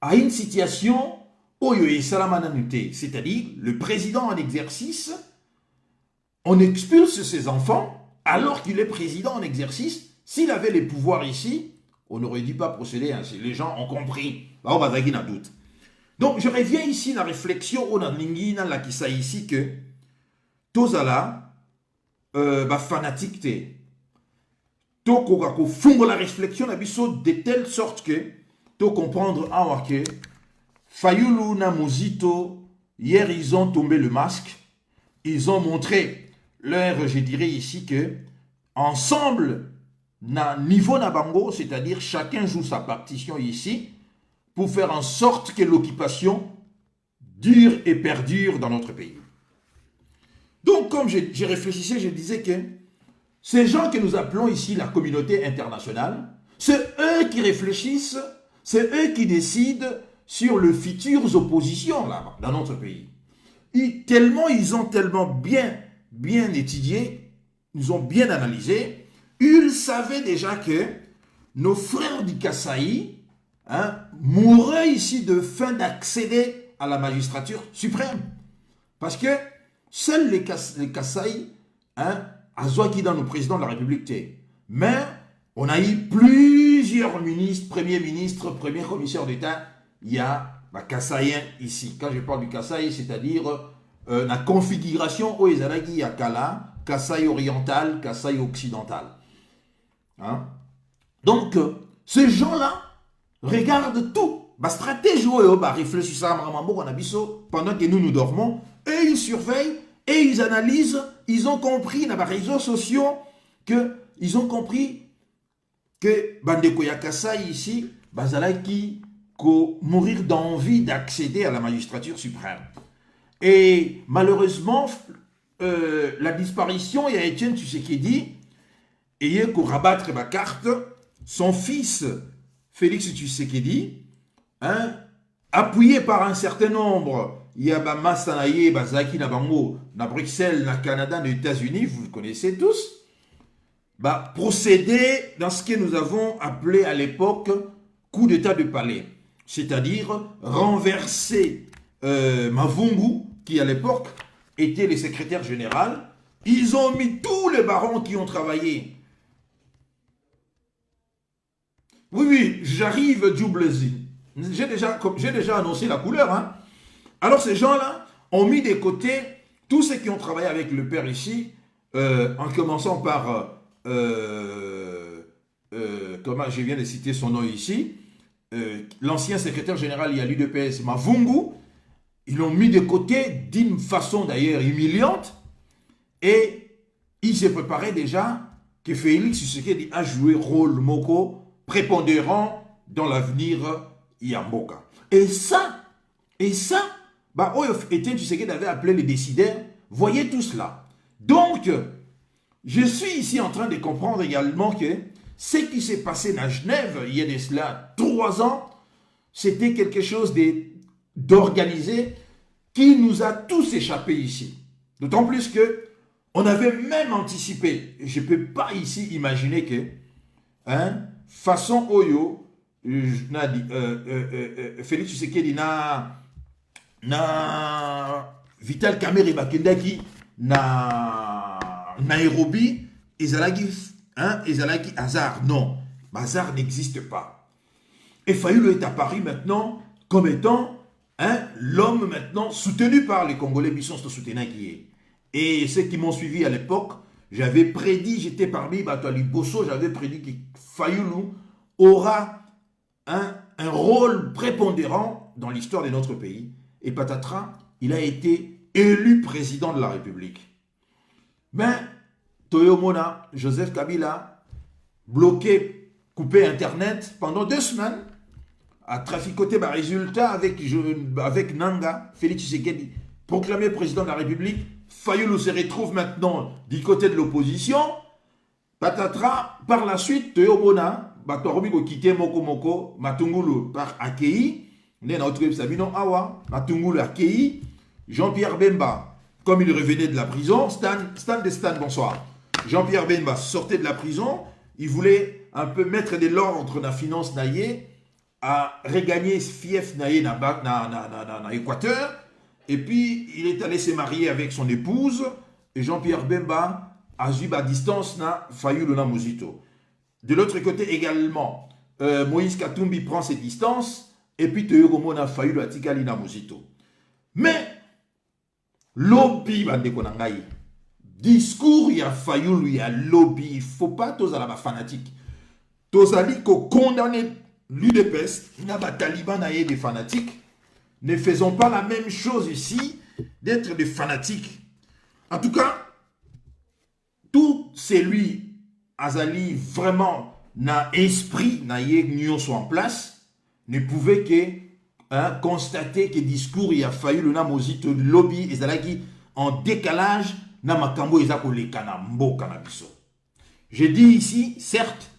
à une situation c'est-à-dire le président en exercice, on expulse ses enfants alors qu'il est président en exercice. S'il avait les pouvoirs ici, on n'aurait dû pas procéder ainsi. Les gens ont compris. Doute. Donc, je reviens ici dans la réflexion, on a Ningina la qui ça ici que Tozala, fanatique te. Toko fond la réflexion de telle sorte que to comprendre que Fayulu na Mozito, hier ils ont tombé le masque, ils ont montré leur, je dirais ici que ensemble, na niveau nabango, c'est-à-dire chacun joue sa partition ici pour faire en sorte que l'occupation dure et perdure dans notre pays. Donc, comme je réfléchissais, je disais que ces gens que nous appelons ici la communauté internationale, c'est eux qui réfléchissent, c'est eux qui décident sur les futures oppositions là dans notre pays. Ils ont tellement bien étudié, ils ont bien analysé, ils savaient déjà que nos frères du Kasaï, hein, mouraient ici de faim d'accéder à la magistrature suprême. Parce que seuls les Kasaï, hein, qui dans nos présidents de la République. Mais on a eu plusieurs ministres, premiers commissaires d'État. Il y a Kassaïen ici. Quand je parle du Kasaï, c'est-à-dire la configuration où il y a Kala, Kasaï oriental, Kasaï occidental. Hein? Donc, ces gens-là regardent tout. La stratégie, réfléchissent pendant que nous dormons, et ils surveillent, et ils analysent, ils ont compris dans les réseaux sociaux qu'ils ont compris que Bandeko Yakasai ici, Bazalaki, mourir d'envie d'accéder à la magistrature suprême. Et malheureusement, la disparition, il y a Étienne Tshisekedi, et il y a qu'au rabattre ma carte, son fils Félix Tshisekedi, hein, appuyé par un certain nombre, il y a Massanaye, Bazaki, Nabango, na Bruxelles, na Canada, aux États-Unis, vous le connaissez tous, procéder dans ce que nous avons appelé à l'époque coup d'état de palais, c'est-à-dire renverser Mavungu, qui à l'époque était le secrétaire général. Ils ont mis tous les barons qui ont travaillé. Oui, j'arrive, Djoublezi. J'ai déjà annoncé la couleur. Hein. Alors ces gens-là ont mis de côté tous ceux qui ont travaillé avec le père ici, en commençant par, comment je viens de citer son nom ici, l'ancien secrétaire général il y a l'UDPS, Mavungu. Ils l'ont mis de côté d'une façon d'ailleurs humiliante et il se préparait déjà que Félix Tshisekedi a joué rôle moko prépondérant dans l'avenir Yamboka. Et ça, Étienne Tshisekedi avait appelé les décideurs, voyez tout cela. Donc, je suis ici en train de comprendre également que ce qui s'est passé à Genève, il y a de cela 3 ans, c'était quelque chose d'organisé qui nous a tous échappé ici. D'autant plus que on avait même anticipé. Je ne peux pas ici imaginer que, façon Oyo, Félix Tshisekedi na Vital Kamerhe bakendaki na Nairobi, ezalaki hasard. Non, hasard n'existe pas. Et Fayulu est apparu maintenant comme étant l'homme maintenant soutenu par les Congolais, Bisson soutenu qui est. Et ceux qui m'ont suivi à l'époque, j'avais prédit, j'étais parmi Batouali Bosso, j'avais prédit que Fayulu aura un rôle prépondérant dans l'histoire de notre pays. Et patatras, il a été élu président de la République. Mais Toyo Mona, Joseph Kabila, bloqué, coupé Internet pendant 2 semaines, a traficoté ma résultat avec Nanga, Félix Tshisekedi, proclamé président de la République. Fayulu se retrouve maintenant du côté de l'opposition. Patatras, par la suite, Toyo Mona, Batorobi ko quitté Moko, Matungulu par accueilli. Matungulu accueilli. Jean-Pierre Bemba, comme il revenait de la prison, Stan, bonsoir. Jean-Pierre Bemba sortait de la prison, il voulait un peu mettre de l'ordre entre la finance naïe, à regagner fief naïe na Équateur, et puis il est allé se marier avec son épouse, et Jean-Pierre Bemba a eu à distance na Fayulu na Muzito. De l'autre côté également, Moïse Katumbi prend ses distances, et puis Teyogomo na Fayulu atikali na Muzito. Mais lobby bandeko na ngai, discours ya Fayulu ya lobby, il faut pas tous à la fanatique. Tozali ko condamner l'UDPS, na ba taliban na des fanatiques. Ne faisons pas la même chose ici, d'être des fanatiques. En tout cas, tout celui azali vraiment na esprit na yé soit en place, ne pouvait que constater que discours il a fallu le namozito lobby ezalaki en décalage na makambo ezako le kanambo kanabiso. J'ai dit ici, certes,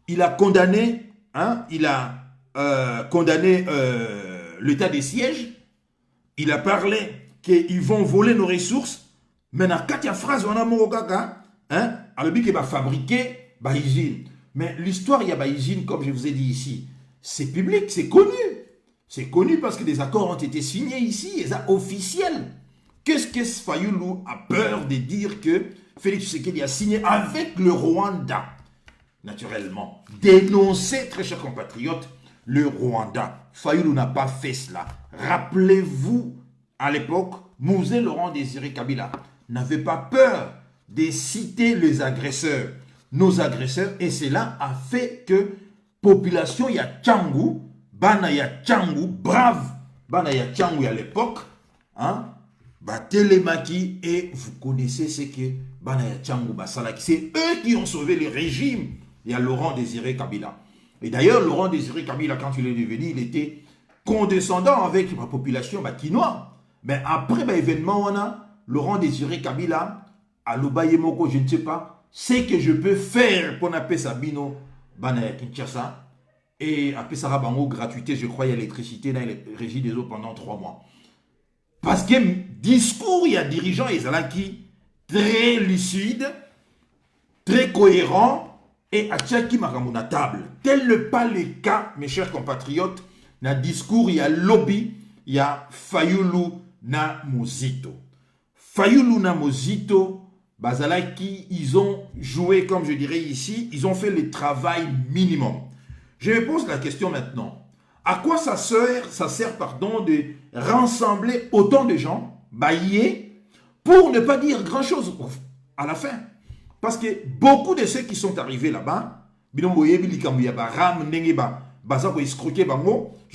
il a condamné l'état des sièges, il a parlé qu'ils vont voler nos ressources, mais dans 4 phrases on a mon kaka, alors qu'il va fabriquer ba usine. Mais l'histoire il y a ba usine comme je vous ai dit ici, c'est public, c'est connu. C'est connu parce que des accords ont été signés ici, et ça officiel. Qu'est-ce que Fayulu a peur de dire que Félix Tshisekedi a signé avec le Rwanda? Naturellement, dénoncer, très chers compatriotes, le Rwanda. Fayulu n'a pas fait cela. Rappelez-vous, à l'époque, Mouzé Laurent Désiré Kabila n'avait pas peur de citer les agresseurs, nos agresseurs, et cela a fait que population ya Tchangou, Bana ya Tchangou, brave, Bana ya Tchangou à l'époque, Télémaki, et vous connaissez ce que Bana ya Tchangou Basalaki, c'est eux qui ont sauvé le régime. Il y a Laurent Désiré Kabila. Et d'ailleurs, Laurent Désiré Kabila, quand il est devenu, il était condescendant avec la population quinois. Mais après l'événement, on a Laurent Désiré Kabila, à l'Obayemoko, je ne sais pas, c'est que je peux faire pour appeler Sabino Bana Kinshasa. Et après ça, bango gratuité, je crois, il y a l'électricité dans les régies des eaux pendant 3 mois. Parce que discours, il y a dirigeants, ils sont là qui très lucides, très cohérents, et à tchaki makamuna table. Tel n'est pas le cas, mes chers compatriotes, dans le discours, il y a lobby, il y a Fayulu na Muzito. Fayulu na Muzito, Bazalaki, ils ont joué, comme je dirais ici, ils ont fait le travail minimum. Je me pose la question maintenant. À quoi ça sert de rassembler autant de gens, baillés, pour ne pas dire grand-chose à la fin? Parce que beaucoup de ceux qui sont arrivés là-bas, je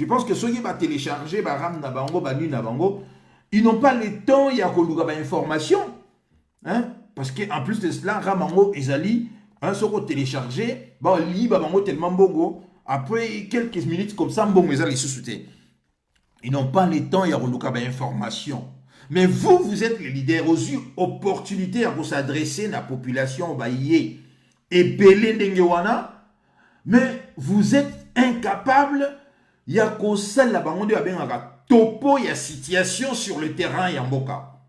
pense que ceux qui vont télécharger, ils n'ont pas le temps, il y a information. Parce qu'en plus de cela, Ramango et Zali, ceux qui ont téléchargé, tellement bongo. Après quelques minutes comme ça, ils n'ont pas le temps, il y a information. Mais vous êtes les leaders, aux yeux, opportunité à vous s'adresser à la population et belé dengewana, mais vous êtes incapable Il y a qu'au seul là-bas, il y a topo, il y a situation sur le terrain et en Mboka.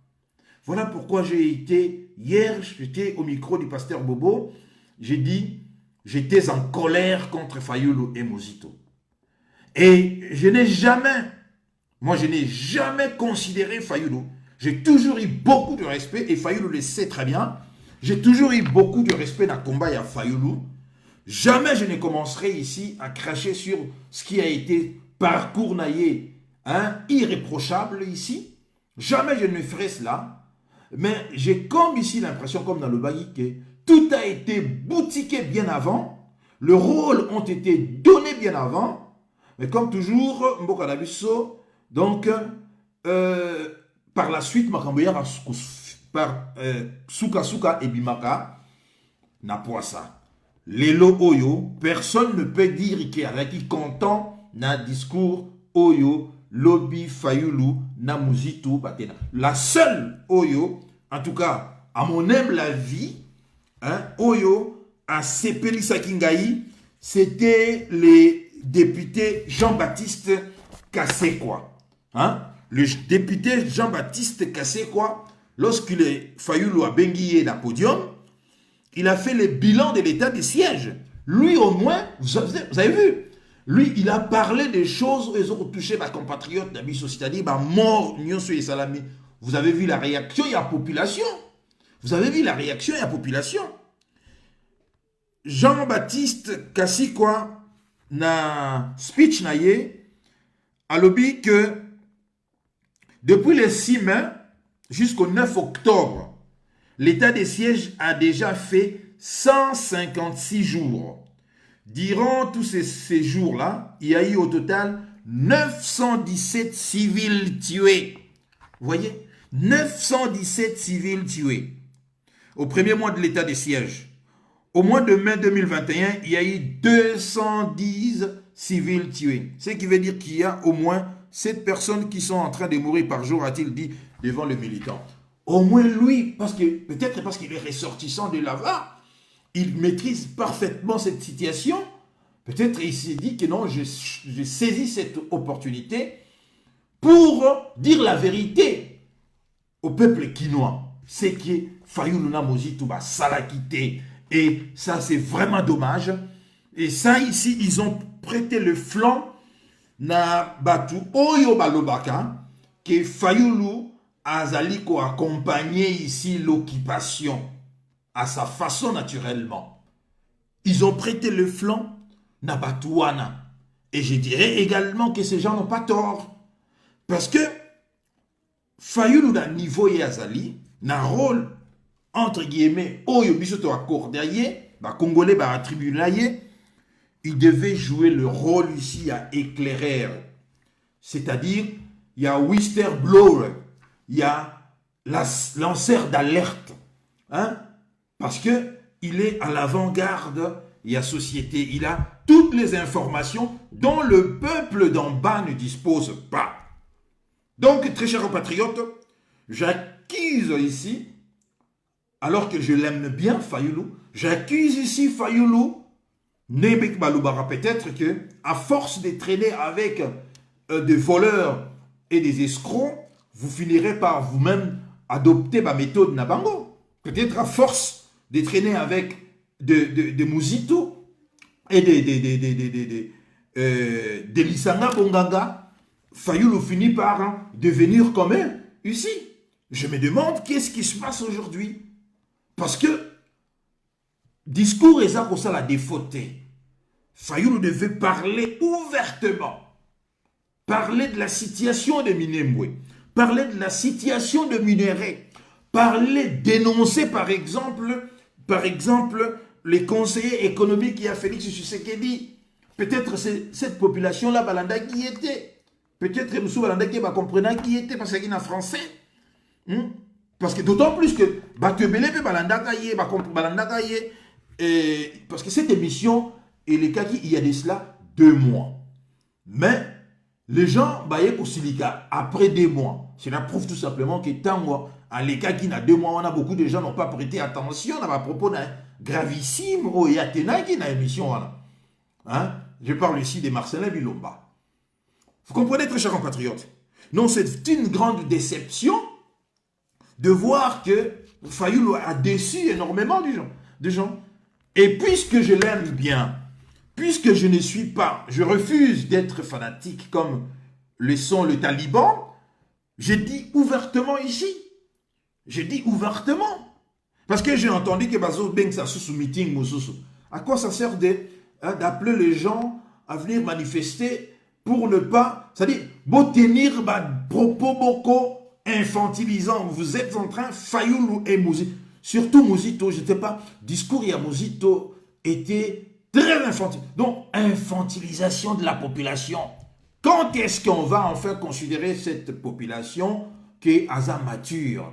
Voilà pourquoi j'ai été, hier, j'étais au micro du pasteur Bobo, j'ai dit, j'étais en colère contre Fayulu et Mozito. Et je n'ai jamais, moi je n'ai jamais considéré Fayulu. J'ai toujours eu beaucoup de respect, et Fayulu le sait très bien, j'ai toujours eu beaucoup de respect dans le combat à Fayulu. Jamais je ne commencerai ici à cracher sur ce qui a été parcours naïe, hein, irréprochable ici. Jamais je ne ferai cela. Mais j'ai comme ici l'impression, comme dans le Bailly, que tout a été boutiqué bien avant. Le rôle ont été donnés bien avant. Mais comme toujours, Mboka Dabiso, donc, par la suite, par Souka Souka et Bimaka, n'a pas ça. Lelo Oyo, personne ne peut dire qu'il y a qui content na discours Oyo, Lobby Fayulu, na Muzito, Batena. La seule Oyo, en tout cas, à mon humble avis, hein, Oyo, à Sepelisa Kingaï, c'était les députés Jean-Baptiste Kassekwa. Hein? Le député Jean-Baptiste Kassekwa, lorsqu'il est Fayulu a benguillé la podium, il a fait le bilan de l'état de siège. Lui, au moins, vous avez vu, lui, il a parlé des choses où ils ont touché ma compatriote d'Abisso, c'est-à-dire mort, et Salami. Vous avez vu la réaction, il y a population. Vous avez vu la réaction, il y a population. Jean-Baptiste Kassekwa, na speech naye, a lobby que depuis le 6 mai jusqu'au 9 octobre, l'état des sièges a déjà fait 156 jours. Durant tous ces jours-là, il y a eu au total 917 civils tués. Vous voyez? 917 civils tués. Au premier mois de l'état des sièges. Au mois de mai 2021, il y a eu 210 civils tués. Ce qui veut dire qu'il y a au moins 7 personnes qui sont en train de mourir par jour, a-t-il dit, devant le militant. Au moins lui, peut-être parce qu'il est ressortissant de là-bas, il maîtrise parfaitement cette situation. Peut-être il s'est dit que non, je saisis cette opportunité pour dire la vérité au peuple quinois. C'est que Fayulu na Mozito ba salakité. Et ça, c'est vraiment dommage. Et ça, ici, ils ont prêté le flanc na Batu Oyo Balobaka, que Fayulu Azaliko accompagné ici l'occupation à sa façon naturellement. Ils ont prêté le flanc na Batouana. Et je dirais également que ces gens n'ont pas tort. Parce que Fayulu na niveau et Azali, na rôle entre guillemets, Oyo Bisoto accordé, Congolais attribué, il devait jouer le rôle ici à éclairer. C'est-à-dire, il y a whistleblower, il y a lanceur d'alerte. Hein? Parce qu'il est à l'avant-garde, il y a société, il a toutes les informations dont le peuple d'en bas ne dispose pas. Donc, très chers compatriotes, j'accuse ici, alors que je l'aime bien, Fayulu, j'accuse ici Fayulu, Nebek Baloubara, peut-être que, à force de traîner avec des voleurs et des escrocs, vous finirez par vous-même adopter ma méthode Nabango. Peut-être à force de traîner avec des Muzito et des Lisanga Bonganga, Fayulu finit par devenir comme eux ici. Je me demande qu'est-ce qui se passe aujourd'hui. Parce que discours et ça, la défauté. Fayulu devait parler ouvertement. Parler de la situation de Minembwe. Parler de la situation de Minéré. Parler, dénoncer par exemple, les conseillers économiques qui a Félix Tshisekedi. Peut-être cette population-là, Balanda qui était. Peut-être M. Balanda qui comprenait qui était parce qu'il est français. Parce que d'autant plus que parce que cette émission, il y a de cela 2 mois. Mais les gens, au Silica, après 2 mois, cela prouve tout simplement que tant à l'écart qui a 2 mois, on a beaucoup de gens n'ont pas prêté attention à propos d'un gravissime au Yatena qui a émission. Hein? Je parle ici de Marcelin Bilomba. Vous comprenez, très chers compatriotes? Non, c'est une grande déception de voir que Fayoulou a déçu énormément de gens. Et puisque je l'aime bien, puisque je ne suis pas, je refuse d'être fanatique comme le sont le taliban, je dis ouvertement ici. Je dis ouvertement. Parce que j'ai entendu que Bazo Beng ça sous meeting. À quoi ça sert d'appeler les gens à venir manifester pour ne pas, c'est-à-dire, beau tenir propos beaucoup infantilisants. Vous êtes en train, Fayoulou et Mouzito, surtout Mouzito, je ne sais pas, discours il y a Mouzito était très infantile. Donc, infantilisation de la population. Quand est-ce qu'on va enfin considérer cette population qui est hasard mature?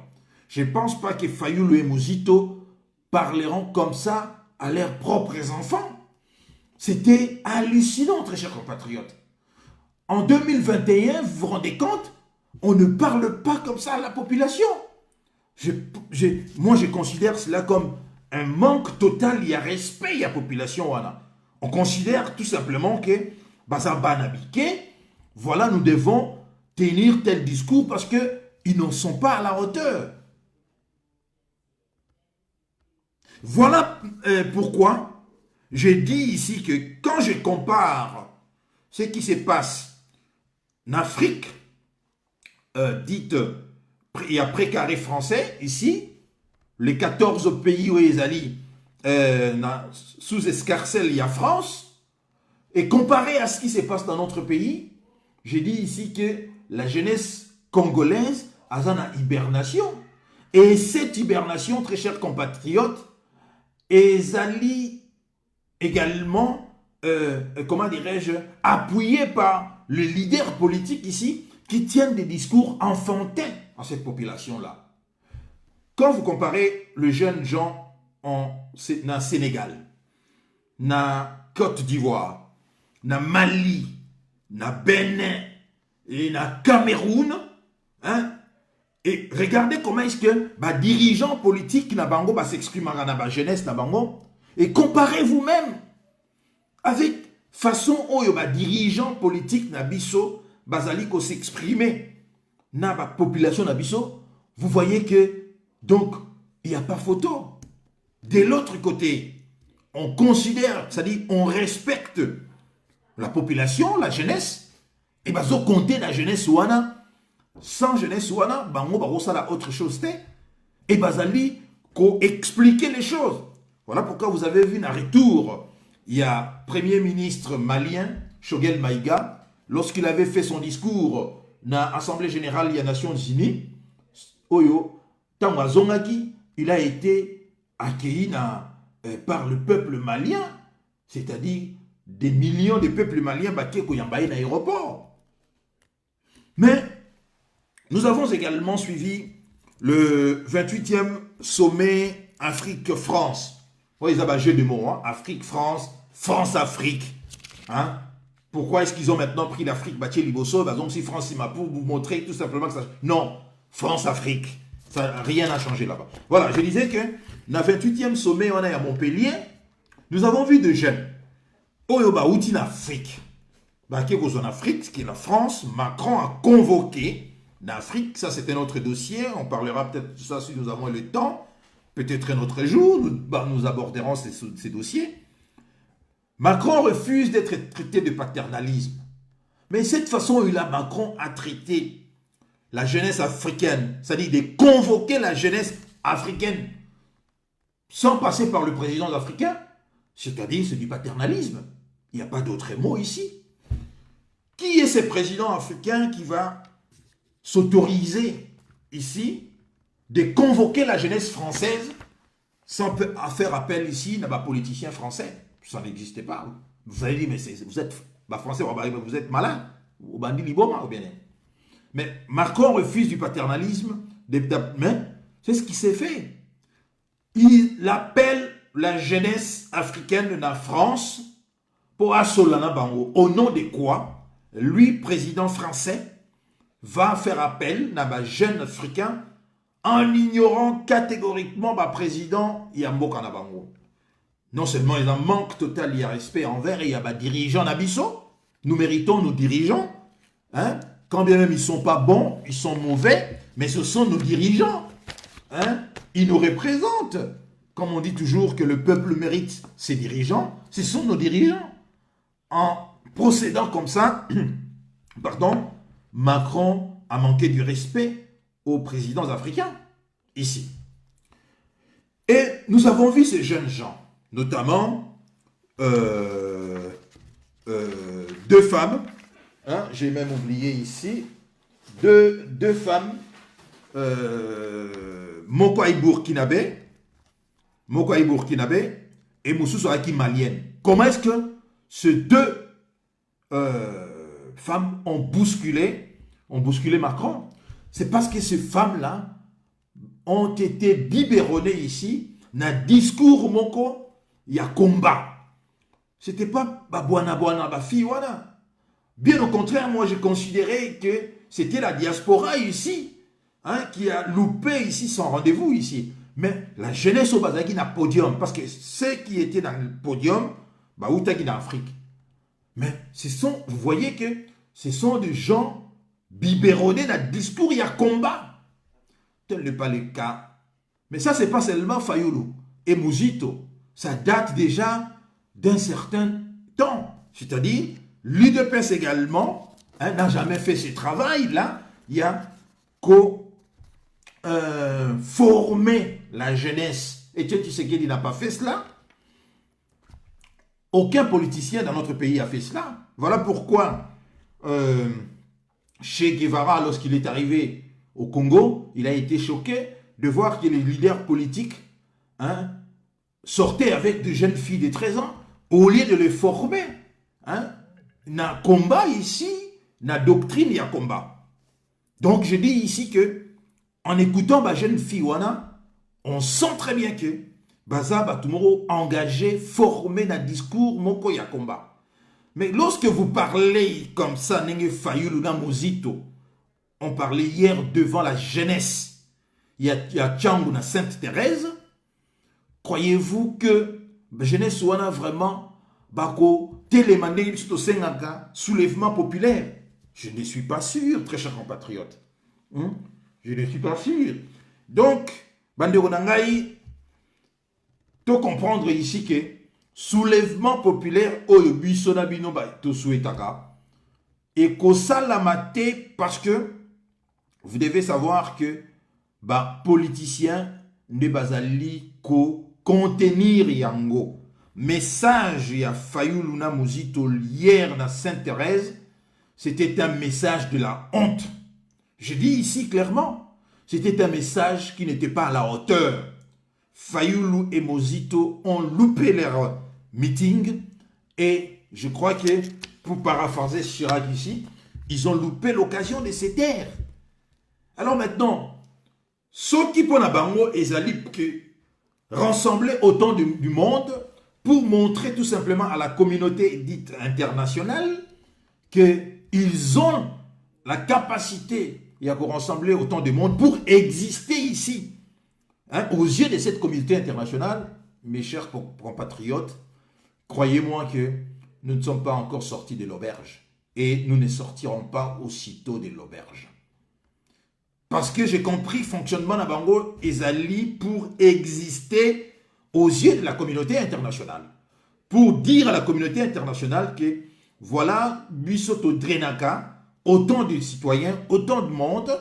Je ne pense pas que Fayoulou et Mouzito parleront comme ça à leurs propres enfants. C'était hallucinant, très chers compatriotes. En 2021, vous vous rendez compte, on ne parle pas comme ça à la population. Moi, je considère cela comme un manque total, il y a respect, il y a population. On considère tout simplement que, voilà, nous devons tenir tel discours parce qu'ils ne sont pas à la hauteur. Voilà pourquoi j'ai dit ici que quand je compare ce qui se passe en Afrique, dite, il y a précaré français, ici, les 14 pays où ils allaient sous escarcelle, il y a France, et comparé à ce qui se passe dans notre pays, j'ai dit ici que la jeunesse congolaise a une hibernation. Et cette hibernation, très chers compatriotes, est également, comment dirais-je, appuyée par les leaders politiques ici qui tiennent des discours enfantins à cette population-là. Quand vous comparez les jeunes gens dans le Sénégal, dans Côte d'Ivoire, dans Mali, dans Bénin et dans Cameroun, hein, et regardez comment est-ce que les dirigeants politiques na bango s'expriment dans la jeunesse na bango, et comparez vous-même avec façon où les dirigeants politiques na biso bazali ko s'exprimer na la population na biso, vous voyez que donc il n'y a pas photo. De l'autre côté, on considère, c'est-à-dire on respecte la population, la jeunesse, et bazo compter la jeunesse ouana. Sans jeunesse ouana, bango barosala autre chose et bazali ko expliquer les choses. Voilà pourquoi vous avez vu un retour. Il y a Premier ministre malien, Choguel Maïga, lorsqu'il avait fait son discours dans l'Assemblée Générale des Nations Unies, Oyo, Tamazongaki, il a été accueilli par le peuple malien, c'est-à-dire des millions de peuples maliens qui ont été dans l'aéroport. Mais nous avons également suivi le 28e sommet Afrique-France. Oui, ils ont un jeu de mots, hein? Afrique-France, France-Afrique. Hein? Pourquoi est-ce qu'ils ont maintenant pris l'Afrique, Batié Liboso, par exemple, si France, pour vous montrer tout simplement que ça... Non, France-Afrique. Rien n'a changé là-bas. Voilà, je disais que dans le 28e sommet, on est à Montpellier, nous avons vu des jeunes. Oyoba Outi en Afrique. Qui est en Afrique, qui est la France, Macron a convoqué l'Afrique, ça c'est un autre dossier, on parlera peut-être de ça si nous avons le temps, peut-être un autre jour, nous aborderons ces dossiers. Macron refuse d'être traité de paternalisme. Mais cette façon où Macron a traité la jeunesse africaine, c'est-à-dire de convoquer la jeunesse africaine sans passer par le président africain, c'est-à-dire c'est du paternalisme. Il n'y a pas d'autre mot ici. Qui est ce président africain qui va s'autoriser ici de convoquer la jeunesse française sans faire appel ici à des politiciens français? Ça n'existait pas. Vous allez dire, mais vous êtes français, vous êtes malin, ou bandit liboma, ou bien. Mais Macron refuse du paternalisme, mais c'est ce qui s'est fait. Il appelle la jeunesse africaine de la France pour Assolana Bango. Au nom de quoi, lui, président français, va faire appel à un jeune africain en ignorant catégoriquement le président Yambo Kanabango. Non seulement il y a un manque total, il y a respect envers, et il y a des dirigeants Nabiso. Nous méritons nos dirigeants. hein, quand bien même ils ne sont pas bons, ils sont mauvais, mais ce sont nos dirigeants. Hein, ils nous représentent. Comme on dit toujours que le peuple mérite ses dirigeants, ce sont nos dirigeants. En procédant comme ça, pardon, Macron a manqué du respect aux présidents africains, ici. Et nous avons vu ces jeunes gens, notamment deux femmes, hein, j'ai même oublié ici, deux femmes, Moko et Burkinabé et Moussou Soraki malienne. Comment est-ce que ces deux femmes ont bousculé Macron? C'est parce que ces femmes-là ont été biberonnées ici dans le discours Moko, il y a combat. C'était pas Babouana Bouana Bafi Wana. Bien au contraire, moi j'ai considéré que c'était la diaspora ici, hein, qui a loupé ici son rendez-vous ici. Mais la jeunesse au Bazaki n'a podium, parce que ceux qui étaient dans le podium, bah, où t'as dans l'Afrique. Mais vous voyez que ce sont des gens biberonnés dans le discours, il y a combat. Tel n'est pas le cas. Mais ça, c'est pas seulement Fayoulou et Mouzito. Ça date déjà d'un certain temps. C'est-à-dire, l'UDPS également, hein, n'a jamais fait ce travail-là. Il y a former la jeunesse. Et tu sais qu'il n'a pas fait cela. Aucun politicien dans notre pays a fait cela. Voilà pourquoi Che Guevara, lorsqu'il est arrivé au Congo, il a été choqué de voir que les leaders politiques, hein, sortaient avec de jeunes filles de 13 ans au lieu de les former. Hein. Dans le combat ici, dans la doctrine, il y a combat. Donc je dis ici que en écoutant ma jeune fille Wana, on sent très bien que Baza Batumoro engagé, formé dans le discours Moko ya combat. Mais lorsque vous parlez comme ça, Nenge Fayoulou na Mozito, on parlait hier devant la jeunesse. Il y a Tchangou na Sainte-Thérèse. Croyez-vous que la jeunesse Wana vraiment bako télémané soulèvement populaire? Je ne suis pas sûr, très chers compatriotes. Je ne suis pas sûr. Donc, Bandero Nangaï, tu comprendre ici que soulèvement populaire oyo bisona bino ba to souetaka et ko salamate parce que vous devez savoir que ba politicien ne bazali ko contenir yango message ya Fayoulou na Mouzito hier na Sainte-Thérèse, c'était un message de la honte. Je dis ici clairement, c'était un message qui n'était pas à la hauteur. Fayoulou et Mozito ont loupé leur meeting et je crois que, pour paraphraser Chirac ici, ils ont loupé l'occasion de se taire. Alors maintenant, ceux qui pona bango ezali que rassembler autant du monde pour montrer tout simplement à la communauté dite internationale qu'ils ont la capacité de rassembler autant de monde pour exister ici. Hein, aux yeux de cette communauté internationale, mes chers compatriotes, croyez-moi que nous ne sommes pas encore sortis de l'auberge. Et nous ne sortirons pas aussitôt de l'auberge. Parce que j'ai compris le fonctionnement de Bango Ezali pour exister aux yeux de la communauté internationale. Pour dire à la communauté internationale que voilà, Bissoto Drenaka, autant de citoyens, autant de monde,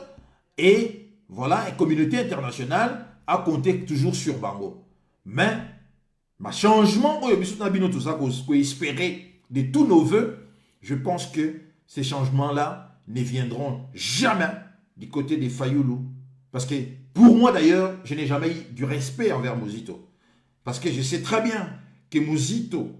et voilà, une communauté internationale à compter toujours sur Bango. Mais, ma changement, tout ça qu'on espérait de tous nos voeux, je pense que ces changements-là ne viendront jamais du côté des Fayoulou. Parce que, pour moi d'ailleurs, je n'ai jamais eu du respect envers Mozito. Parce que je sais très bien que Mozito,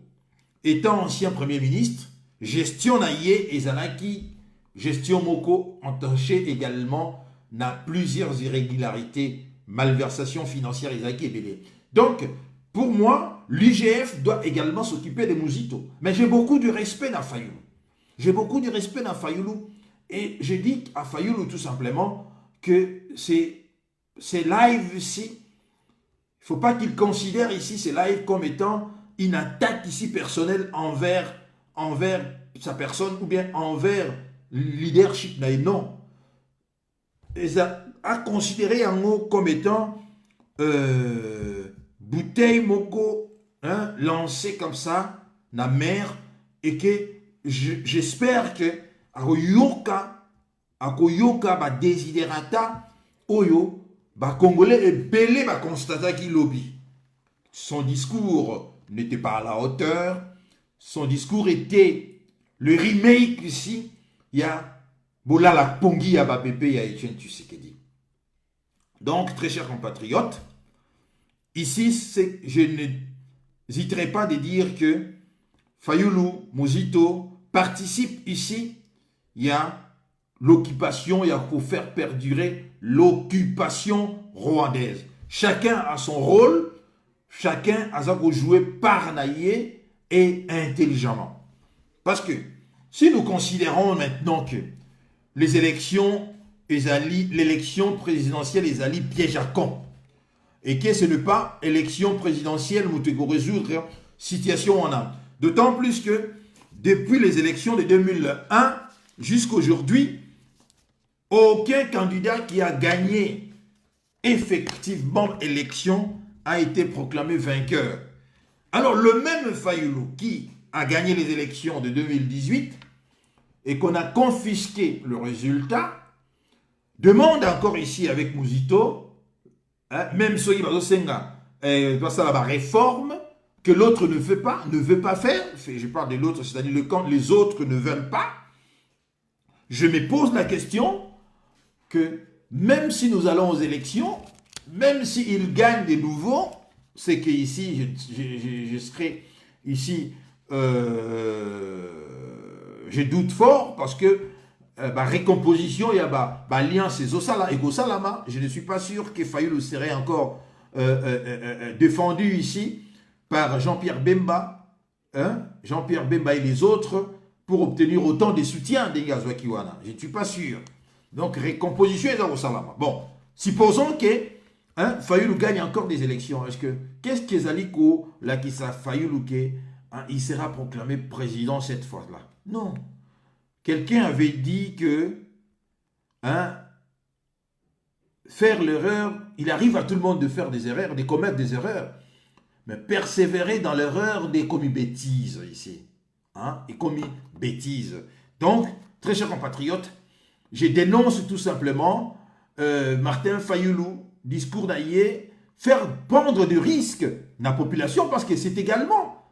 étant ancien Premier ministre, gestion Naïe et Zanaki, gestion Moko, entaché également dans plusieurs irrégularités, malversations financières et belé. Donc, pour moi, l'IGF doit également s'occuper des Mozito. Mais j'ai beaucoup de respect dans Fayoulou. J'ai beaucoup de respect dans Fayoulou. Et je dis à Fayoulou tout simplement que ces lives ici, il ne faut pas qu'il considère ici ces lives comme étant une attaque ici personnelle envers sa personne ou bien envers leadership, non. Ils a considéré Yango comme étant bouteille moko lancée comme ça, na mer, et que j'espère que akoyoka ba desiderata oyo ba congolais et belé ba constata qui lobby. Son discours n'était pas à la hauteur. Son discours était le remake ici. Il y a Bola la Pongi à Bapépé, il y a Etienne Tshisekedi. Donc, très chers compatriotes, ici, je n'hésiterai pas de dire que Fayulu, Muzito participe ici. Il y a l'occupation, il y a pour faire perdurer l'occupation rwandaise. Chacun a son rôle, chacun a joué par naïe et intelligemment. Parce que si nous considérons maintenant que les élections, l'élection présidentielle est allée piège à con, et que ce n'est pas élection présidentielle où tu peux résoudre situation en âme. D'autant plus que depuis les élections de 2001 jusqu'à aujourd'hui, aucun candidat qui a gagné effectivement élection a été proclamé vainqueur. Alors le même Fayulu qui a gagné les élections de 2018 et qu'on a confisqué le résultat, demande encore ici avec Muzito, même Soyi Bazosenga, la réforme que l'autre ne veut pas faire, je parle de l'autre, c'est-à-dire le camp, les autres ne veulent pas. Je me pose la question que même si nous allons aux élections, même s'ils gagnent de nouveau, c'est qu'ici, je serai ici, je doute fort parce que récomposition, il y a alliance et Gosalama. Je ne suis pas sûr que Fayulu serait encore défendu ici par Jean-Pierre Bemba, Jean-Pierre Bemba et les autres pour obtenir autant de soutien des Gazwakiwana. Je ne suis pas sûr. Donc, récomposition et Gosalama. Bon, supposons que Fayulu gagne encore des élections. Qu'est-ce que Zaliko, là, qui ça, Fayulu, il sera proclamé président cette fois-là? Non. Quelqu'un avait dit que faire l'erreur, il arrive à tout le monde de faire des erreurs, de commettre des erreurs, mais persévérer dans l'erreur des commis bêtises ici. Et commis bêtises. Donc, très chers compatriotes, je dénonce tout simplement Martin Fayulu, discours d'Aïe, faire prendre du risque dans la population, parce que c'est également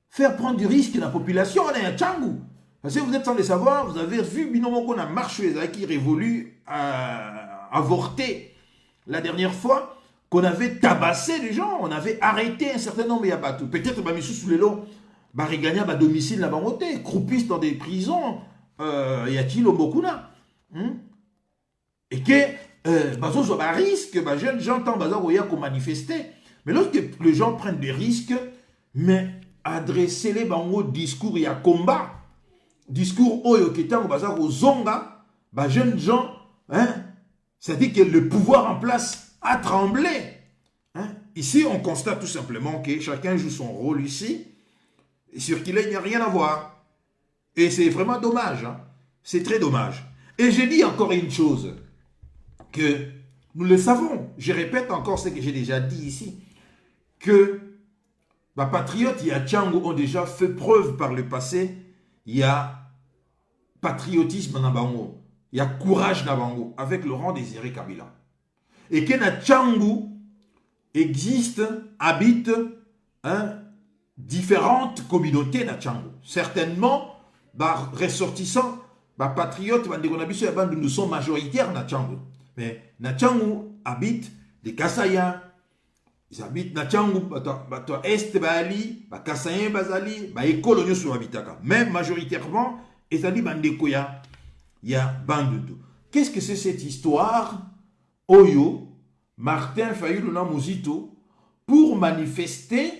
faire prendre du risque dans la population. On est un Tchangou. Parce que vous êtes sans le savoir, vous avez vu Binomo qu'on a marché qui révolu avorté la dernière fois, qu'on avait tabassé les gens, on avait arrêté un certain nombre de Yabatou. Peut-être que sous les lots, Barigania, domicile là-bas, croupissent dans des prisons, y a-t-il au Bokuna? Et que bazo soit un risque, jeunes gens tant bazo qu'on manifester. Mais lorsque les gens prennent des risques, mais adressez-les bango discours, il y a combat. Discours oyo ketango baza ko zonga, jeunes gens, c'est-à-dire que le pouvoir en place a tremblé. Ici, on constate tout simplement que chacun joue son rôle ici, et sur qu'il n'y a rien à voir. Et c'est vraiment dommage. C'est très dommage. Et je dis encore une chose, que nous le savons, je répète encore ce que j'ai déjà dit ici, que les patriotes, il y a Tchango ont déjà fait preuve par le passé, il y a patriotisme dans Bango, il y a courage dans Bango, avec Laurent Désiré Kabila. Et que na Tchango existe, habite différentes communautés na Tchango. Certainement, ressortissants, patriotes, nous sommes majoritaires na Tchango. Mais na Tchango habite des Kassayens, ils habitent na Tchango, Est Bali, Kassayen Bazali, École sur Habitaka. Même majoritairement, ils habitent Bandekoya, il y a Bandudu. Qu'est-ce que c'est cette histoire? Oyo, Martin Fayulu na Muzito, pour manifester,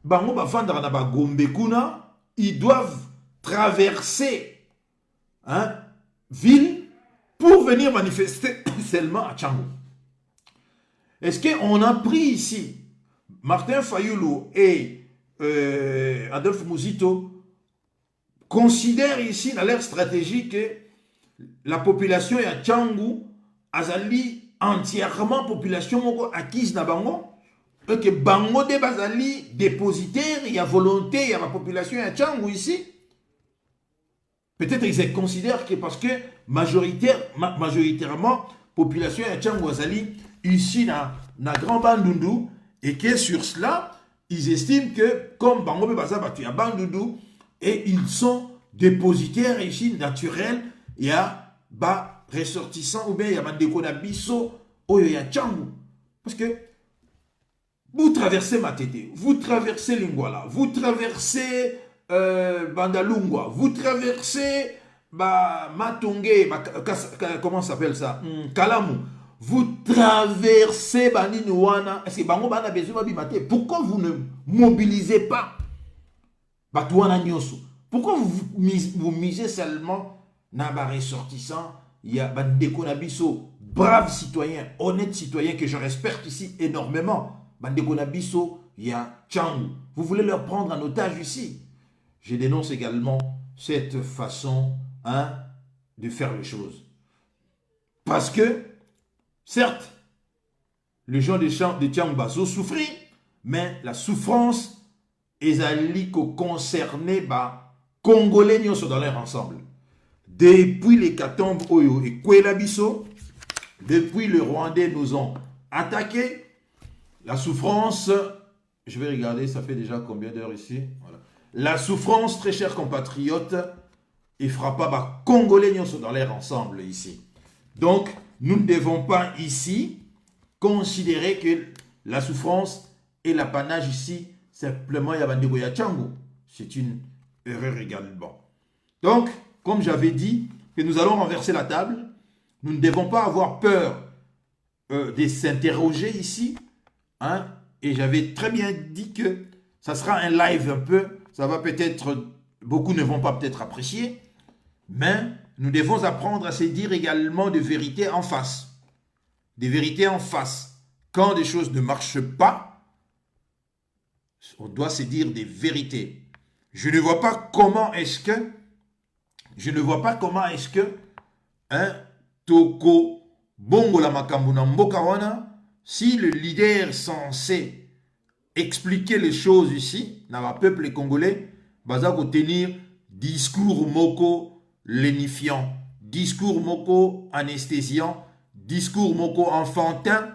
Bango Bafandra na Bagombekuna, ils doivent traverser ville pour venir manifester seulement à Tchango. Est-ce qu'on a pris ici Martin Fayulu et Adolphe Muzito considèrent ici dans leur stratégie que la population ya Tchangou azali entièrement population moko acquise na bango et que bango de bazali dépositaire, il y a volonté, il y a la population ya Tchangou ici. Peut-être ils considèrent que parce que majoritairement population ya Tchangou azali ici na Grand Bandundu et que sur cela ils estiment que comme bango be baza batu ya Bandundu et ils sont dépositaires ici naturels, il y a ba ressortissants ou bien il y a bandeko na biso oyo ya Tchangou. Parce que vous traversez Matete, vous traversez Lingwala, vous traversez Bandalungwa, vous traversez Matongé, comment s'appelle ça, Kalamu, vous traversez Bandinouana. Est-ce que Bango Bana besoin de pourquoi vous ne mobilisez pas Batouana Nyoso? Pourquoi vous misez seulement na ba ressortissant? Il y a Bandeko Nabiso, braves citoyens, honnêtes citoyens que je respecte ici énormément. Bandeko Nabiso, il y a Tchangou. Vous voulez leur prendre en otage ici. Je dénonce également cette façon de faire les choses. Parce que, certes, les gens de Tchangou ont souffert, mais la souffrance est concernée par Congolais dans leur ensemble. Depuis les Katombe Oyo et Kwelabiso, depuis le Rwandais nous ont attaqués, la souffrance, je vais regarder, ça fait déjà combien d'heures ici, voilà. La souffrance, très chers compatriotes, il frappa par Congolais dans leur ensemble ici. Donc, nous ne devons pas ici considérer que la souffrance est l'apanage ici, simplement Yabandego Tchangou. C'est une erreur également. Donc, comme j'avais dit, que nous allons renverser la table, nous ne devons pas avoir peur de s'interroger ici. Et j'avais très bien dit que ça sera un live un peu, ça va peut-être, beaucoup ne vont pas peut-être apprécier, mais nous devons apprendre à se dire également des vérités en face. Des vérités en face. Quand des choses ne marchent pas, on doit se dire des vérités. Je ne vois pas comment est-ce que Toko Bongo la Makambuna Mbokawana, si le leader censé expliquer les choses ici, dans le peuple congolais, va tenir discours moko lénifiant, discours moko anesthésiant, discours moko enfantin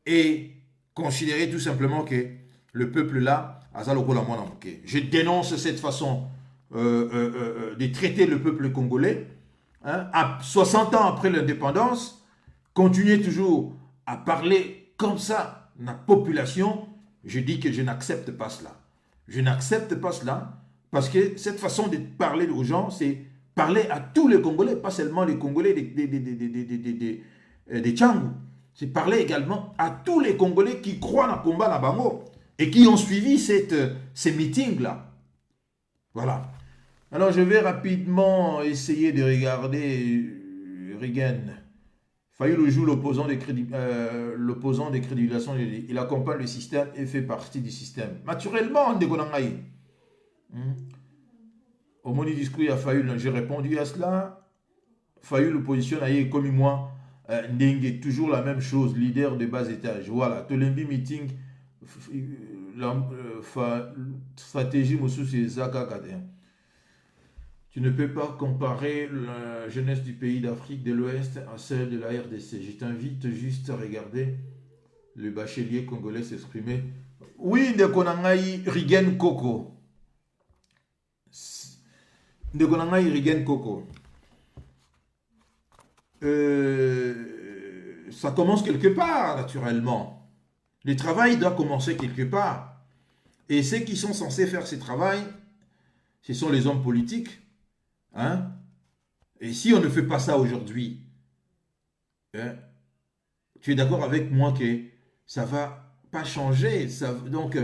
et considérer tout simplement que le peuple là, je dénonce cette façon de traiter le peuple congolais. À 60 ans après l'indépendance, continuer toujours à parler comme ça, la population, je dis que je n'accepte pas cela. Je n'accepte pas cela parce que cette façon de parler aux gens, c'est parler à tous les Congolais, pas seulement les Congolais des Tchangou. C'est parler également à tous les Congolais qui croient dans le combat na bango et qui ont suivi ces meetings-là. Voilà. Alors, je vais rapidement essayer de regarder Reagan. Fayoulou joue l'opposant des crédibilisations. Il accompagne le système et fait partie du système. Naturellement, on dégonangaï. Au moni discours, il y a Fayoulou. J'ai répondu à cela. Fayoulou positionne aïe comme moi. Ndengue, toujours la même chose. Leader de bas étage. Voilà. Tolembi meeting. Stratégie Moussou, c'est Zaka Kadien. Tu ne peux pas comparer la jeunesse du pays d'Afrique de l'Ouest à celle de la RDC. Je t'invite juste à regarder le bachelier congolais s'exprimer. Oui, Ndekonangaï Rigen Koko. Ndekonangaï Rigen Koko. Ça commence quelque part, naturellement. Le travail doit commencer quelque part. Et ceux qui sont censés faire ce travail, ce sont les hommes politiques. Et si on ne fait pas ça aujourd'hui, tu es d'accord avec moi que ça ne va pas changer. Donc,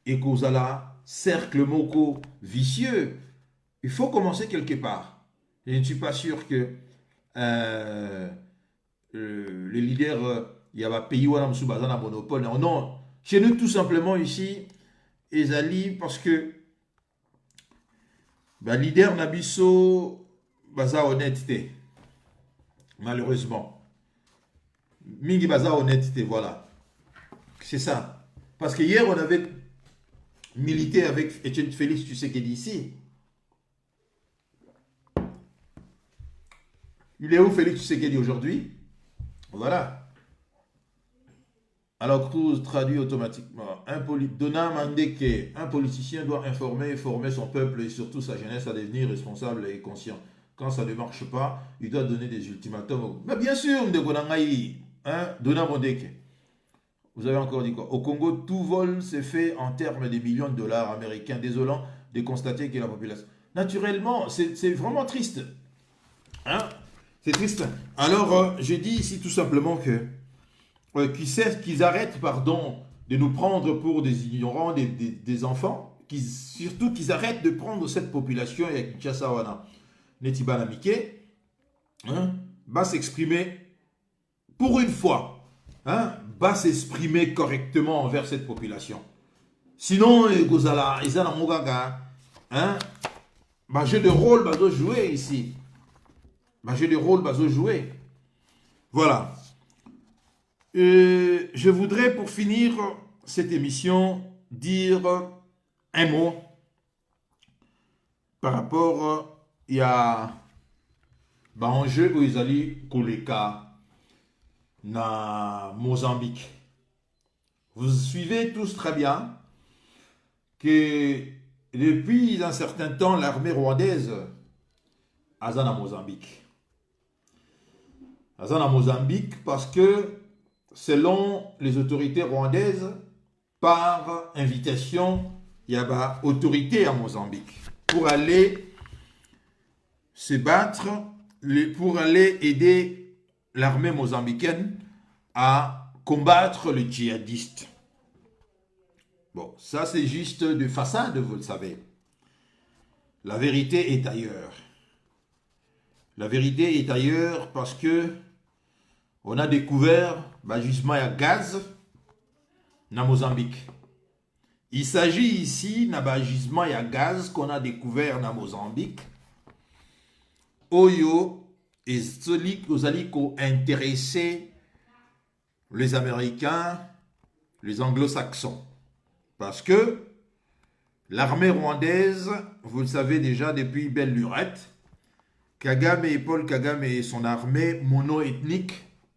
Ekozala, cercle moko vicieux, il faut commencer quelque part. Je ne suis pas sûr que les leaders, il y a un pays où on a un monopole. Non, chez nous, tout simplement ici, Ezali, parce que Bah, leader Nabiso, baza honnêteté, malheureusement. Mingi baza honnêteté, voilà. C'est ça. Parce que hier, on avait milité avec Etienne Félix Tshisekedi ici. Il est où Félix Tshisekedi aujourd'hui? Voilà. Alors, Cruz traduit automatiquement. Donna Mandeke, un politicien doit informer et former son peuple et surtout sa jeunesse à devenir responsable et conscient. Quand ça ne marche pas, il doit donner des ultimatums. Mais bien sûr, Ndegonangaï, hein, Donna Mandeke. Vous avez encore dit quoi? Au Congo, tout vol s'est fait en termes de millions de dollars américains. Désolant de constater que la population. Naturellement, c'est vraiment triste. Hein? C'est triste. Alors, je dis ici tout simplement que qu'ils arrêtent, pardon, de nous prendre pour des ignorants, des enfants, surtout qu'ils arrêtent de prendre cette population et Kinshasa wana Netiba Namike, hein, va s'exprimer pour une fois, hein, va s'exprimer correctement envers cette population. Sinon, Gozala, Izana Mogaga, hein, bah, jeu de rôle, bah, doit jouer ici. Bah, jeu de rôle, bah, doit jouer. Voilà. Je voudrais, pour finir cette émission, dire un mot par rapport à l'enjeu où ils allaient Koleka na Mozambique. Vous suivez tous très bien que depuis un certain temps, l'armée rwandaise a à Mozambique. À Mozambique parce que selon les autorités rwandaises, par invitation, il y a autorité à Mozambique pour aller se battre, pour aller aider l'armée mozambicaine à combattre les djihadistes. Bon, ça c'est juste de façade, vous le savez. La vérité est ailleurs. La vérité est ailleurs parce que on a découvert gisement à gaz na Mozambique. Il s'agit ici d'un gisement à gaz qu'on a découvert na Mozambique. Oyo et celui qui a intéressé les Américains, les Anglo-Saxons. Parce que l'armée rwandaise, vous le savez déjà depuis belle lurette, Kagame et Paul Kagame et son armée mono-ethnique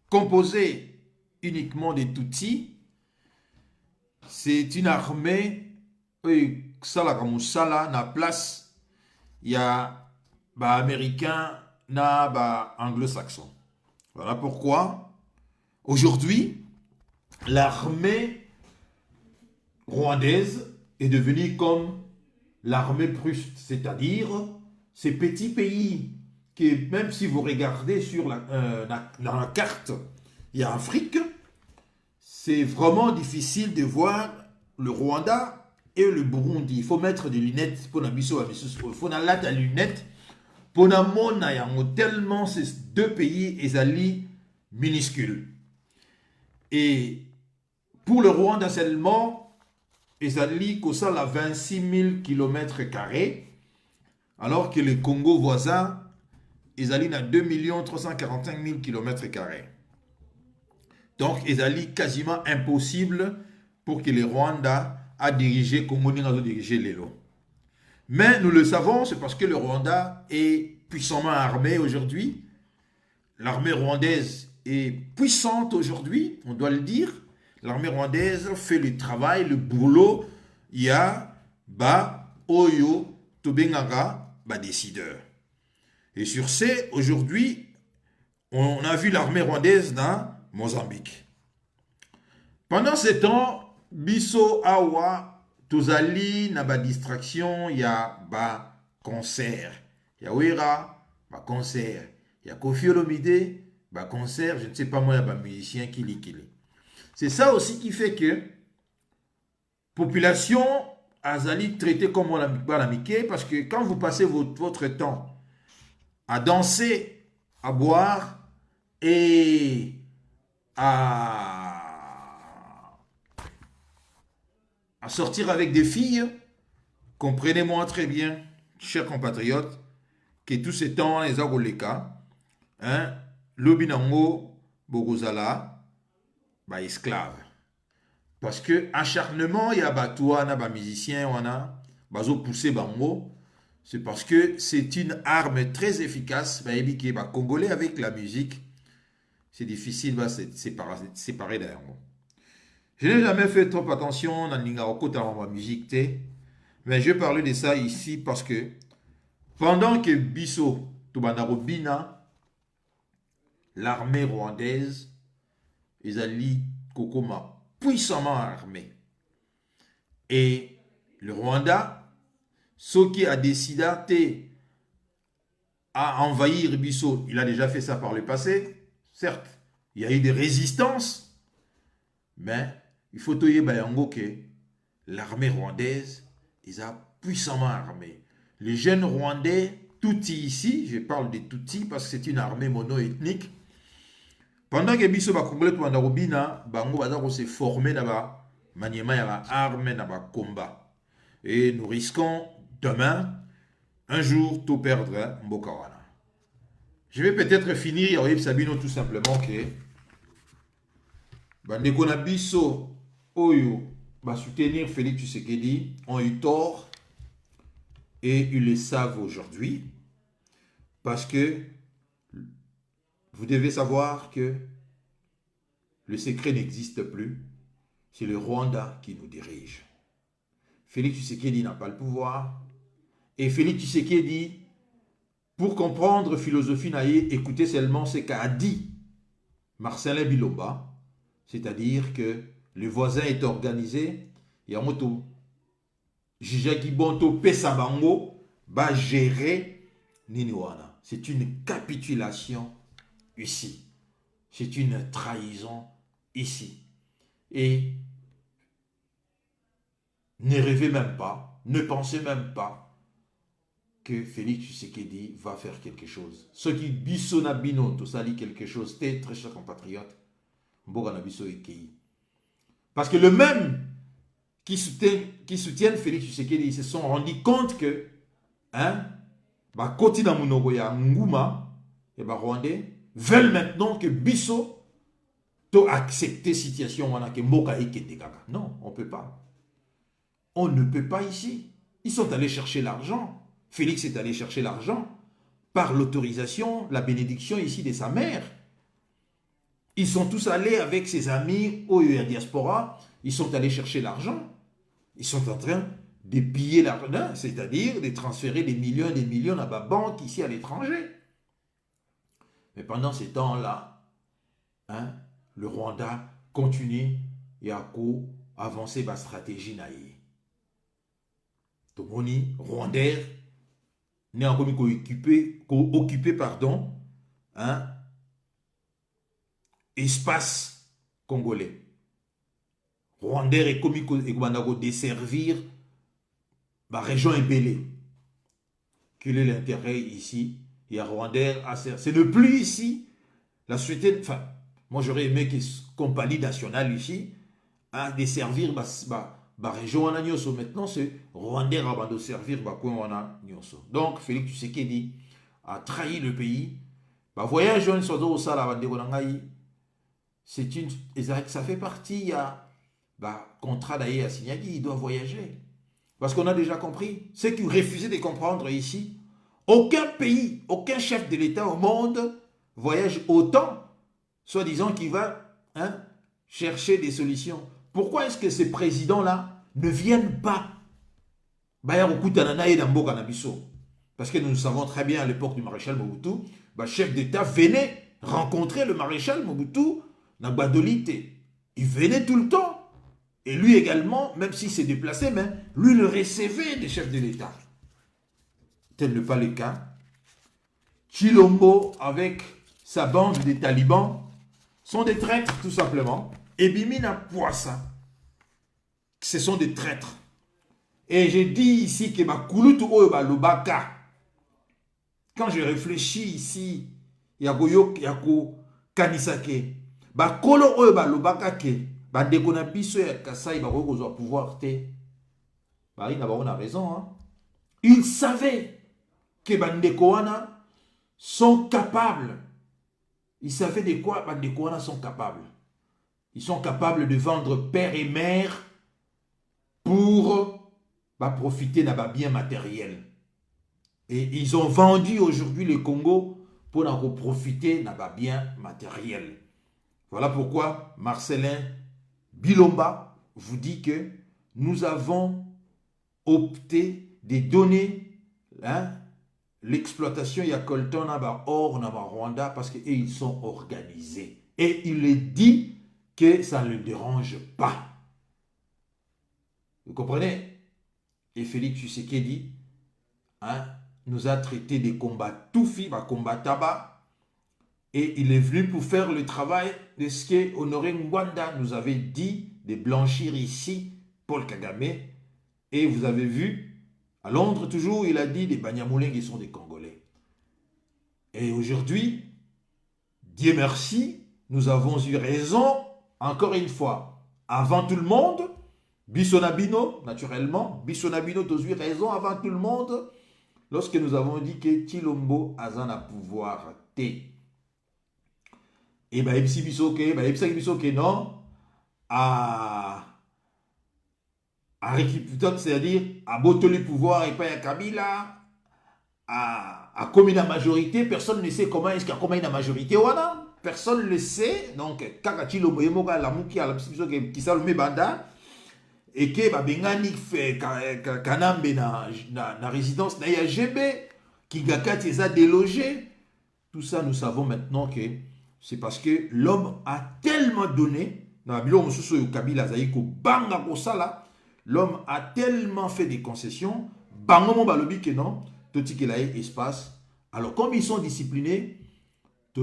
composée uniquement des Tutsis, c'est une armée Salakamusala na place, il y a américain na anglo-saxon. Voilà pourquoi aujourd'hui l'armée rwandaise est devenue comme l'armée prusse, c'est-à-dire ces petits pays qui, même si vous regardez sur dans la carte, il y a Afrique, c'est vraiment difficile de voir le Rwanda et le Burundi. Il faut mettre des lunettes pour nabiso, il faut mettre des lunettes pour mona yango tellement ces deux pays ezali minuscules. Et pour le Rwanda seulement, ezali kosala 26 000 km², alors que le Congo voisin ezali à 2 345 000 km². Donc, ezali quasiment impossible pour que le Rwanda a dirigé Congo a dirigé Lelo. Mais nous le savons, c'est parce que le Rwanda est puissamment armé aujourd'hui. L'armée rwandaise est puissante aujourd'hui, on doit le dire. L'armée rwandaise fait le travail, le boulot. Il y a Oyo Tobengaga, décideur. Et sur ce, aujourd'hui, on a vu l'armée rwandaise dans Mozambique. Pendant ce temps, biso awa tozali na distraction, il y a concert. Il y a Wera, concert. Il y a Koffi Olomide, concert, je ne sais pas moi, il y a musicien qui lit. C'est ça aussi qui fait que population azali traité comme on l'a miqué, parce que quand vous passez votre temps à danser, à boire et à sortir avec des filles, comprenez-moi très bien chers compatriotes, que tous ces temps, les agoleka, hein, l'obinango, bogozala, bah esclave. Parce que acharnement, il y a batoua, na ba musicien, wana, bazo poussé bango, c'est parce que c'est une arme très efficace, bah ébiqué, bah congolais avec la musique, c'est difficile, bah c'est séparer d'ailleurs. Je n'ai jamais fait trop attention dans l'Ingaroko dans ma musique, mais je parle de ça ici parce que pendant que Bisso, Tobanarobina, l'armée rwandaise, ils allaient Kokoma puissamment armée. Et le Rwanda, ce qui a décidé à envahir Bisso, il a déjà fait ça par le passé, certes, il y a eu des résistances, mais il faut te dire que l'armée rwandaise, ils ont puissamment armé. Les jeunes Rwandais, Tutsi ici, je parle des Tutsis parce que c'est une armée mono-ethnique. Pendant que biso ba congolais to Robina, bango bazako se former dans ba maniement ya armée dans ba combat. Et nous risquons demain un jour tout perdre Mboka wana. Je vais peut-être finir avec Sabino tout simplement que bandeko na biso oyo va soutenir Félix Tshisekedi ont eu tort et ils le savent aujourd'hui parce que vous devez savoir que le secret n'existe plus, c'est le Rwanda qui nous dirige. Félix Tshisekedi n'a pas le pouvoir et Félix Tshisekedi, pour comprendre philosophie naïe, écoutez seulement ce qu'a dit Marcelin Bilomba, c'est-à-dire que le voisin est organisé, Yamoto Jijaki Bonto Pesabango va gérer Niniwana. C'est une capitulation ici. C'est une trahison ici. Et ne rêvez même pas, ne pensez même pas que Félix Tshisekedi va faire quelque chose. Ceux qui bisona bino, tout ça dit quelque chose, très chers compatriotes, parce que le même qui soutiennent Félix Tshisekedi, ils se sont rendus compte que, hein, bah, Kotina Munogoya, Ngouma, et bah, Rwandais, veulent maintenant que Bisso to accepter situation wana que Mboka ekete kaka. Non, on ne peut pas. On ne peut pas ici. Ils sont allés chercher l'argent. Félix est allé chercher l'argent par l'autorisation, la bénédiction ici de sa mère. Ils sont tous allés avec ses amis au diaspora. Ils sont allés chercher l'argent. Ils sont en train de piller l'argent, c'est-à-dire de transférer des millions à ma banque ici à l'étranger. Mais pendant ces temps-là, hein, le Rwanda continue et à avancer sa stratégie naïe. Tomoni, Rwandais, n'est encore occupé, pardon, hein, espace congolais. Rwandais est comme il desservir la région ébélée. Quel est l'intérêt ici? Il y a Rwandais à servir. Ce n'est plus ici la société. Enfin, moi j'aurais aimé que compagnie nationale ici à desservir la région en agnoso. Maintenant c'est Rwandais à de servir la coin en agnoso. Donc Félix Tshisekedi a trahi le pays. Voyage en sodo au sala c'est une, ça fait partie, il y a contrat d'ailleurs à Signagui, il doit voyager. Parce qu'on a déjà compris. Ceux qui refusaient de comprendre ici, aucun pays, aucun chef de l'État au monde voyage autant, soi-disant qu'il va chercher des solutions. Pourquoi est-ce que ces présidents-là ne viennent pas? Parce que nous savons très bien à l'époque du maréchal Mobutu, le chef d'État venait rencontrer le maréchal Mobutu dans Badolite. Il venait tout le temps. Et lui également, même s'il s'est déplacé, mais lui le recevait des chefs de l'État. Tel n'est pas le cas. Chilombo, avec sa bande des talibans, sont des traîtres, tout simplement. Et Bimina Pouassa, ce sont des traîtres. Et j'ai dit ici que Bakulutu Lubaka, quand je réfléchis ici, Yagoyok Yako Kanisake, Bakolo Lubaka ke, Bandeko na biso ya Kasai pouvoir te. Il a raison, hein. Ils savaient que Bandekoana sont capables. Ils savaient de quoi Bandekoana sont capables. Ils sont capables de vendre père et mère pour profiter d'un bien matériel. Et ils ont vendu aujourd'hui le Congo pour en profiter d'un bien matériel. Voilà pourquoi Marcelin Bilomba vous dit que nous avons opté de donner l'exploitation Yakolton hors dans Rwanda parce qu'ils sont organisés. Et il est dit que ça ne le dérange pas. Vous comprenez? Et Félix Tshisekedi nous a traité des combats toufi, combat tabac. Et il est venu pour faire le travail de ce que Honoré Ngwanda nous avait dit de blanchir ici Paul Kagame. Et vous avez vu, à Londres toujours, il a dit des Banyamulenge sont des Congolais. Et aujourd'hui, Dieu merci, nous avons eu raison, encore une fois, avant tout le monde, Bissonabino, naturellement, Bissonabino a eu raison avant tout le monde, lorsque nous avons dit que Tshilombo a un pouvoir T. Et bien, il non, à récupérer, c'est-à-dire à botter le pouvoir et pas à Kabila, à commun la majorité, personne ne sait comment est-ce qu'il y a combien de majorité, voilà. Personne ne le sait, donc, Kakati Lombo Yemoga, la Mouki, la Psycho qui s'allume Banda, et que Bengani fait Kanambe na résidence na YGB, qui Gakati les a délogés. Tout ça, nous savons maintenant que c'est parce que l'homme a tellement donné, l'homme a tellement fait des concessions, espace. Alors, comme ils sont disciplinés, et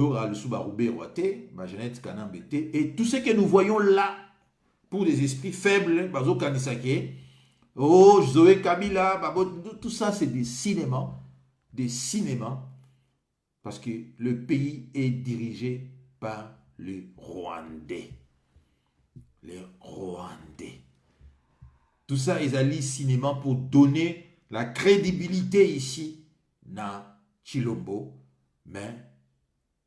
tout ce que nous voyons là, pour des esprits faibles, oh, Zoé Kabila, tout ça, c'est des cinémas, parce que le pays est dirigé par les Rwandais. Les Rwandais. Tout ça, ils allaient cinéma pour donner la crédibilité ici dans Tshilombo, mais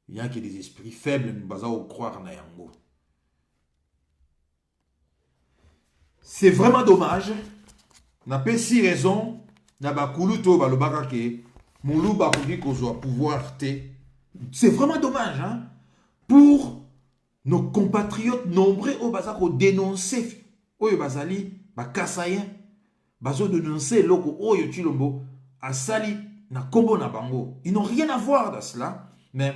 il n'y a que des esprits faibles, nous basons croire na yango. C'est vraiment dommage. N'a pas si raison, n'a pas kuluto balobaka ke moulou bakoudi kozwa pouvoir te. C'est vraiment dommage, hein, pour nos compatriotes nombreux au bazako dénoncer oyo bazali bakasayen bazo dénoncer loko oyo Tshilombo asali na kombo na bango. Ils n'ont rien à voir dans cela, mais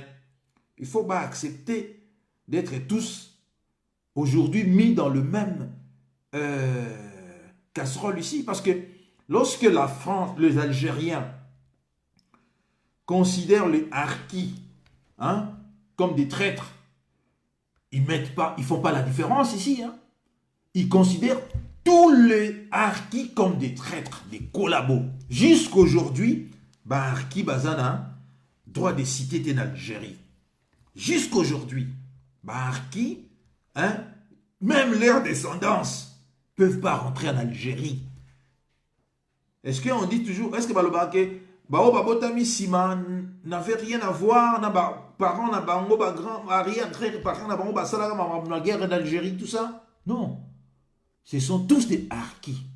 il faut pas accepter d'être tous aujourd'hui mis dans le même casserole ici, parce que lorsque la France, les Algériens considèrent les harkis comme des traîtres, ils font pas la différence ici. Ils considèrent tous les harkis comme des traîtres, des collabos. Jusqu'aujourd'hui, harki bazana droit de cité en Algérie. Jusqu'aujourd'hui, harki, même leurs descendance peuvent pas rentrer en Algérie. Est-ce qu'on dit toujours, est-ce que Balobake, Babotami Siman n'avait rien à voir, parents, grand, arrière, parents, la guerre d'Algérie, tout ça? Non. Ce sont tous des harkis.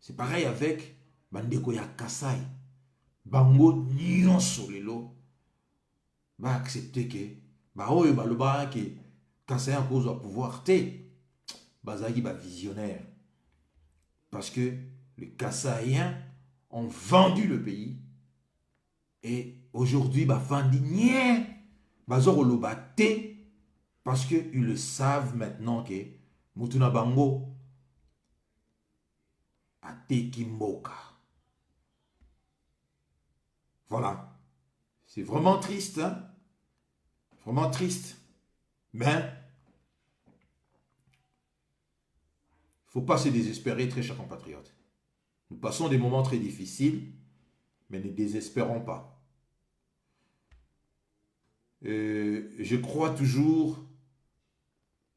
C'est pareil avec Bandeko ya Kasai. Bango Nyon Solelo va accepter que, oyo balobake, Kasai a cause de pouvoir te. Bazagi ba visionnaire. Parce que les Kassaïens ont vendu le pays. Et aujourd'hui, vendu nie. Bazoro lobate. Parce qu'ils le savent maintenant que Mutuna Bango a tekimboka. Voilà. C'est vraiment triste. Vraiment triste. Mais il ne faut pas se désespérer, très chers compatriotes. Nous passons des moments très difficiles, mais ne désespérons pas. Je crois toujours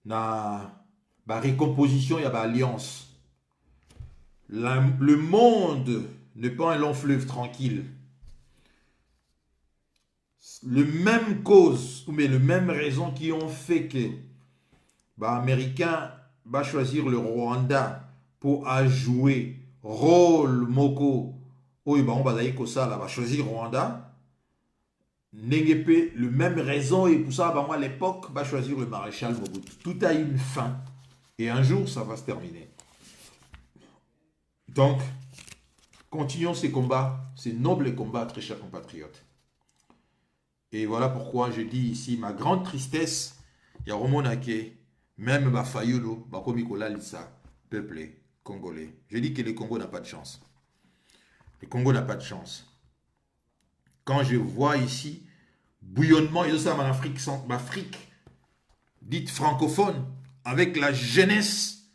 dans la récomposition et l'alliance. Le monde n'est pas un long fleuve tranquille. Les mêmes causes, ou bien les mêmes raisons qui ont fait que Américain va choisir le Rwanda pour jouer rôle moko, on va choisir Rwanda. Le même raison et pour ça, à l'époque, va choisir le maréchal Mobutu. Tout a une fin et un jour, ça va se terminer. Donc, continuons ces combats, ces nobles combats, très chers compatriotes. Et voilà pourquoi je dis ici ma grande tristesse. Il y a Romonake, même Bafayolo, Bakomikola Lissa, peuple congolais. Je dis que le Congo n'a pas de chance. Le Congo n'a pas de chance. Quand je vois ici, bouillonnement, et ça en Afrique, dite francophone, avec la jeunesse,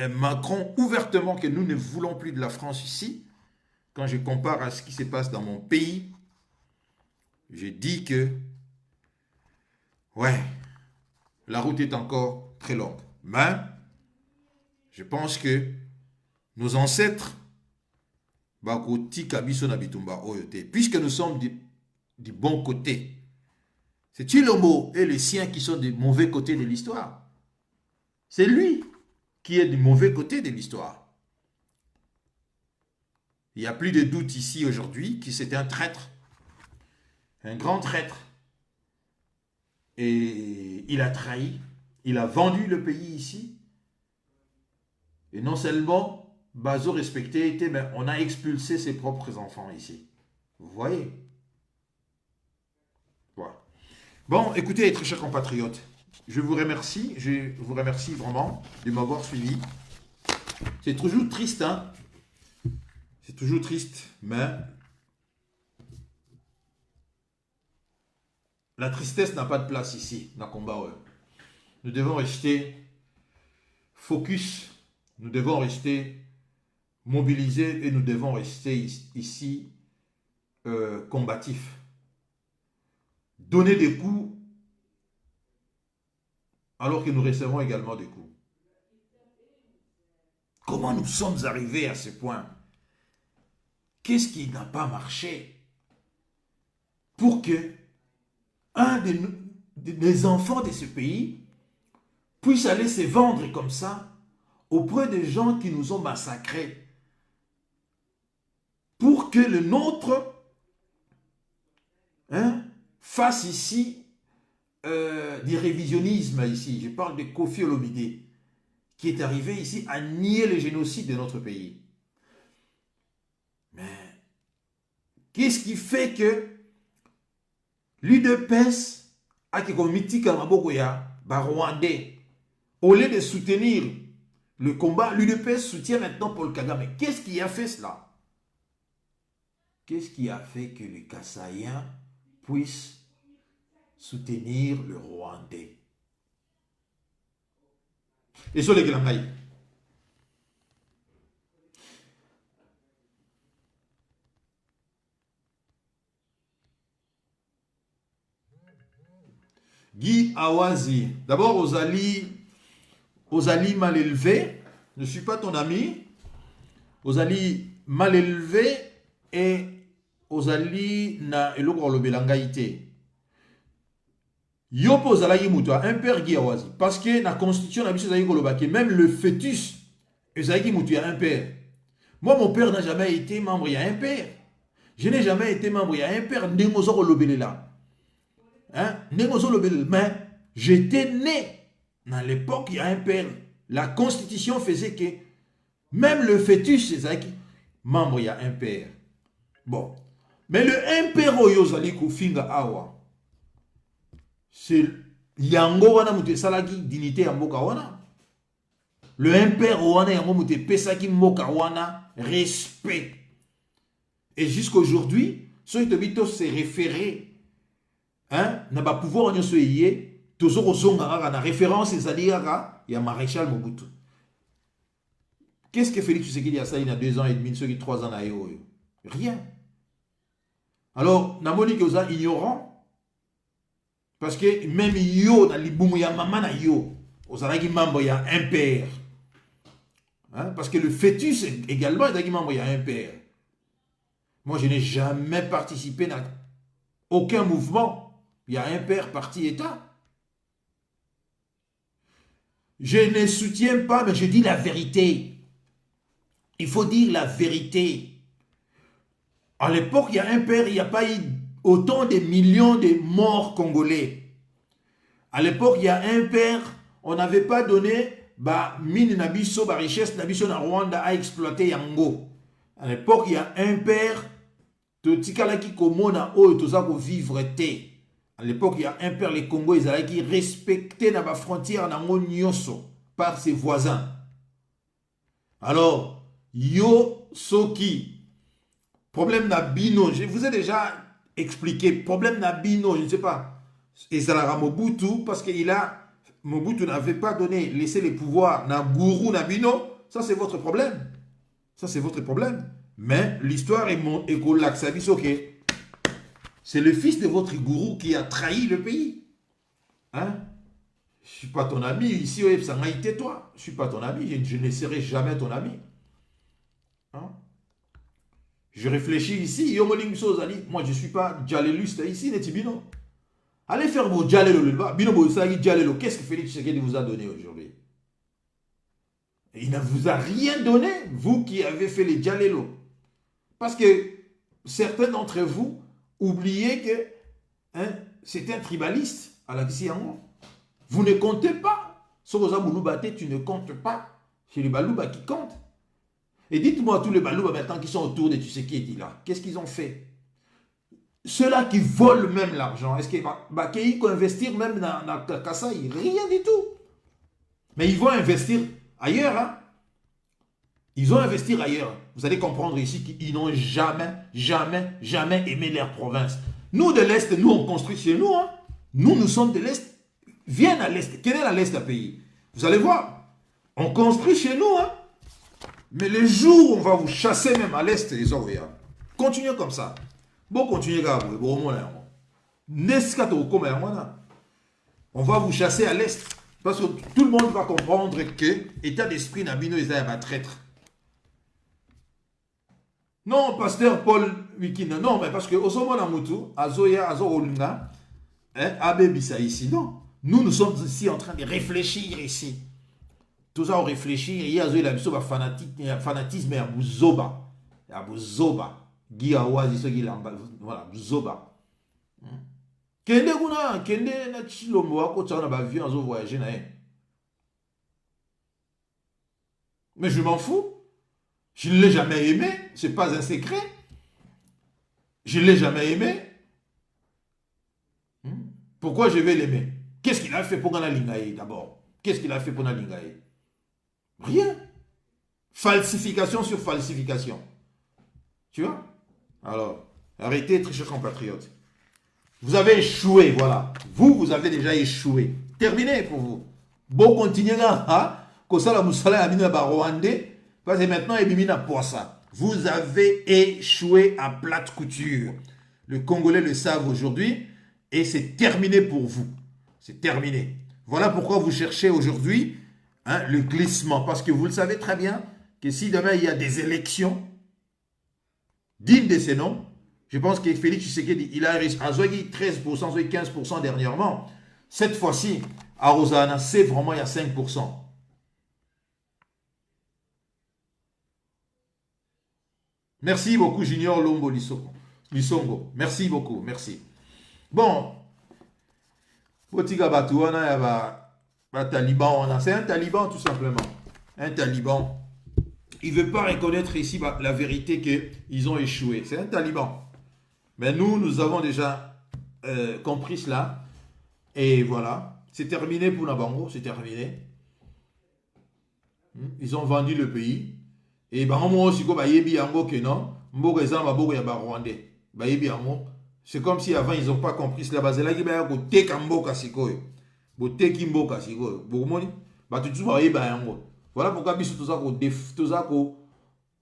Macron ouvertement que nous ne voulons plus de la France ici. Quand je compare à ce qui se passe dans mon pays, je dis que, ouais, la route est encore très longue. Mais, je pense que nos ancêtres, puisque nous sommes du bon côté, c'est-il le mot et les siens qui sont du mauvais côté de l'histoire? C'est lui qui est du mauvais côté de l'histoire. Il n'y a plus de doute ici aujourd'hui que c'était un traître, un grand traître. Et il a trahi, il a vendu le pays ici. Et non seulement Bazo respecté, mais on a expulsé ses propres enfants ici. Vous voyez? Voilà. Bon, écoutez, très chers compatriotes, je vous remercie vraiment de m'avoir suivi. C'est toujours triste, hein? C'est toujours triste, mais la tristesse n'a pas de place ici, dans le combat. Nous devons rester focus, nous devons rester mobilisés et nous devons rester ici combatifs. Donner des coups alors que nous recevons également des coups. Comment nous sommes arrivés à ce point? Qu'est-ce qui n'a pas marché pour que un des enfants de ce pays puisse aller se vendre comme ça auprès des gens qui nous ont massacrés pour que le nôtre fasse ici du révisionnisme ici. Je parle de Kofi Olomide qui est arrivé ici à nier le génocide de notre pays. Mais qu'est-ce qui fait que l'UDPS a commis Rwandais, au lieu de soutenir le combat, l'UDPS soutient maintenant Paul Kagame. Qu'est-ce qui a fait cela? Qu'est-ce qui a fait que les Kassaïens puissent soutenir le Rwandais? Et sur les Glangaï. Guy Awazi. D'abord, aux alliés mal élevés. Je ne suis pas ton ami. Aux alliés mal élevés et aux alliés na eloko lobelangaïté. Yopo zalaki mutua, un père Guy Awazi. Parce que la constitution n'a pas même le fœtus, ezalaki mutua un père. Moi, mon père n'a jamais été membre, il y a un père. Je n'ai jamais été membre, il y a un père. Ndengozo lobelela. Mais j'étais né dans l'époque, il y a un père. La constitution faisait que même le fœtus, c'est membre, il y a un père. Bon. Mais le impère Oyozali Kufinga Awa, c'est Yango wana mute salaki dignité ya mboka wana. Le impère wana yango mute pesaki mboka wana respect. Et jusqu'aujourd'hui, ceux qui te se référer n'a pas pouvoir de se yé, toujours na référence ezali kaka ya maréchal Mobutu. Qu'est-ce que Félix Tshisekedi a ça il y a 2 ans et demi, ceux qui 3 ans na yo? Rien. Alors, namoni que vous êtes ignorant, parce que même yo, dans les boumou ya maman na yo, vous avez membre ya un père. Hein, parce que le fœtus également est membre, il y a un père. Moi, je n'ai jamais participé à aucun mouvement. Il y a un père parti État. Je ne soutiens pas, mais je dis la vérité. Il faut dire la vérité. À l'époque, il y a un père, il n'y a pas eu autant de millions de morts congolais. À l'époque, il y a un père, on n'avait pas donné mine nabiso, richesse nabiso na Rwanda à exploiter yango. À l'époque, il y a un père, totikalaki komona oyo tozako vivre te. À l'époque, il y a un père, les Congos, ils allaient respecter la frontière nango nyonso par ses voisins. Alors, yo soki, problème nabino, je vous ai déjà expliqué, problème nabino, je ne sais pas, et Zalara Mobutu, parce que Mobutu n'avait pas laissé les pouvoirs na gourou nabino, ça c'est votre problème. Ça c'est votre problème. Mais l'histoire est ok. C'est le fils de votre gourou qui a trahi le pays. Hein? Je ne suis pas ton ami. Ici, tais-toi. Je ne suis pas ton ami. Je ne serai jamais ton ami. Hein? Je réfléchis ici. Moi, je ne suis pas djaléliste ici, Netibino. Allez faire vos djalélo. Qu'est-ce que Félix Tshisekedi vous a donné aujourd'hui? Il ne vous a rien donné, vous qui avez fait les djalélo. Parce que certains d'entre vous oubliez que c'est un tribaliste à la Kissiango. Vous ne comptez pas. Sokoza Bouloubate, tu ne comptes pas. C'est les Balouba qui comptent. Et dites-moi tous les Balouba maintenant qui sont autour de Tshisekedi là, qu'est-ce qu'ils ont fait? Ceux-là qui volent même l'argent, est-ce qu'ils vont investir même dans Kasaï? Rien du tout. Mais ils vont investir ailleurs. Hein? Ils vont investir ailleurs. Vous allez comprendre ici qu'ils n'ont jamais aimé leur province. Nous de l'Est, nous on construit chez nous. Hein? Nous sommes de l'Est. Viens à l'Est. Quel est à l'Est à pays? Vous allez voir. On construit chez nous. Hein? Mais le jour où on va vous chasser même à l'Est, les Oréens, continuez comme ça. Bon, continuez comme ça. On va vous chasser à l'Est. Parce que tout le monde va comprendre que l'état d'esprit Nabino est un traître. Non, pasteur Paul Wikina, non, mais parce que Osomo Namutu, Azoya, Azorolunga, Abebisa ici, non. Nous sommes ici en train de réfléchir ici. Tout ça, on réfléchit, il y a Azoya fanatisme et Abouzoba. Abouzoba. Guy Awazi, ce qui voilà, Zoba. Kende kuna, kende na chilombo wako tchana ba avion azo voyager na ye. Mais je m'en fous. Je ne l'ai jamais aimé, ce n'est pas un secret. Je ne l'ai jamais aimé. Pourquoi je vais l'aimer? Qu'est-ce qu'il a fait pour Gana Lingaye d'abord? Qu'est-ce qu'il a fait pour Gana Lingaye? Rien. Falsification sur falsification. Tu vois? Alors, arrêtez, très chers compatriotes. Vous avez échoué, voilà. Vous avez déjà échoué. Terminé pour vous. Bon, continuez là. Hein? Kosala Moussala Amina Barwande. Parce que maintenant, vous avez échoué à plate couture. Le Congolais le savent aujourd'hui et c'est terminé pour vous. C'est terminé. Voilà pourquoi vous cherchez aujourd'hui le glissement. Parce que vous le savez très bien que si demain il y a des élections dignes de ces noms, je pense que Félix Tshisekedi, il a 13%, 15% dernièrement. Cette fois-ci, à Rosana, c'est vraiment il y a 5%. Merci beaucoup, Junior Lombo Lisongo. Merci beaucoup, merci. Bon, Botiga Batouana, il y a Taliban. C'est un Taliban, tout simplement. Un Taliban. Il ne veut pas reconnaître ici la vérité qu'ils ont échoué. C'est un Taliban. Mais nous avons déjà compris cela. Et voilà. C'est terminé pour Nabango, c'est terminé. Ils ont vendu le pays. Et c'est comme si avant ils n'ont pas compris cela. Voilà pourquoi tout ça qu'on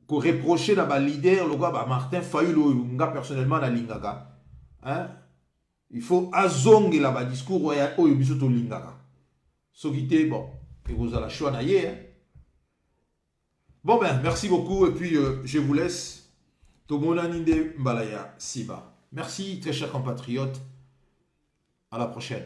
reprochait à leader Martin Fayulu personnellement na lingaka. Il faut azonge là discours oyo biso to lingaka. Sokité bon, et vous allez choix na hier. Bon ben, merci beaucoup et puis je vous laisse. Tomonaninde Mbalaya Siba. Merci très chers compatriotes. À la prochaine.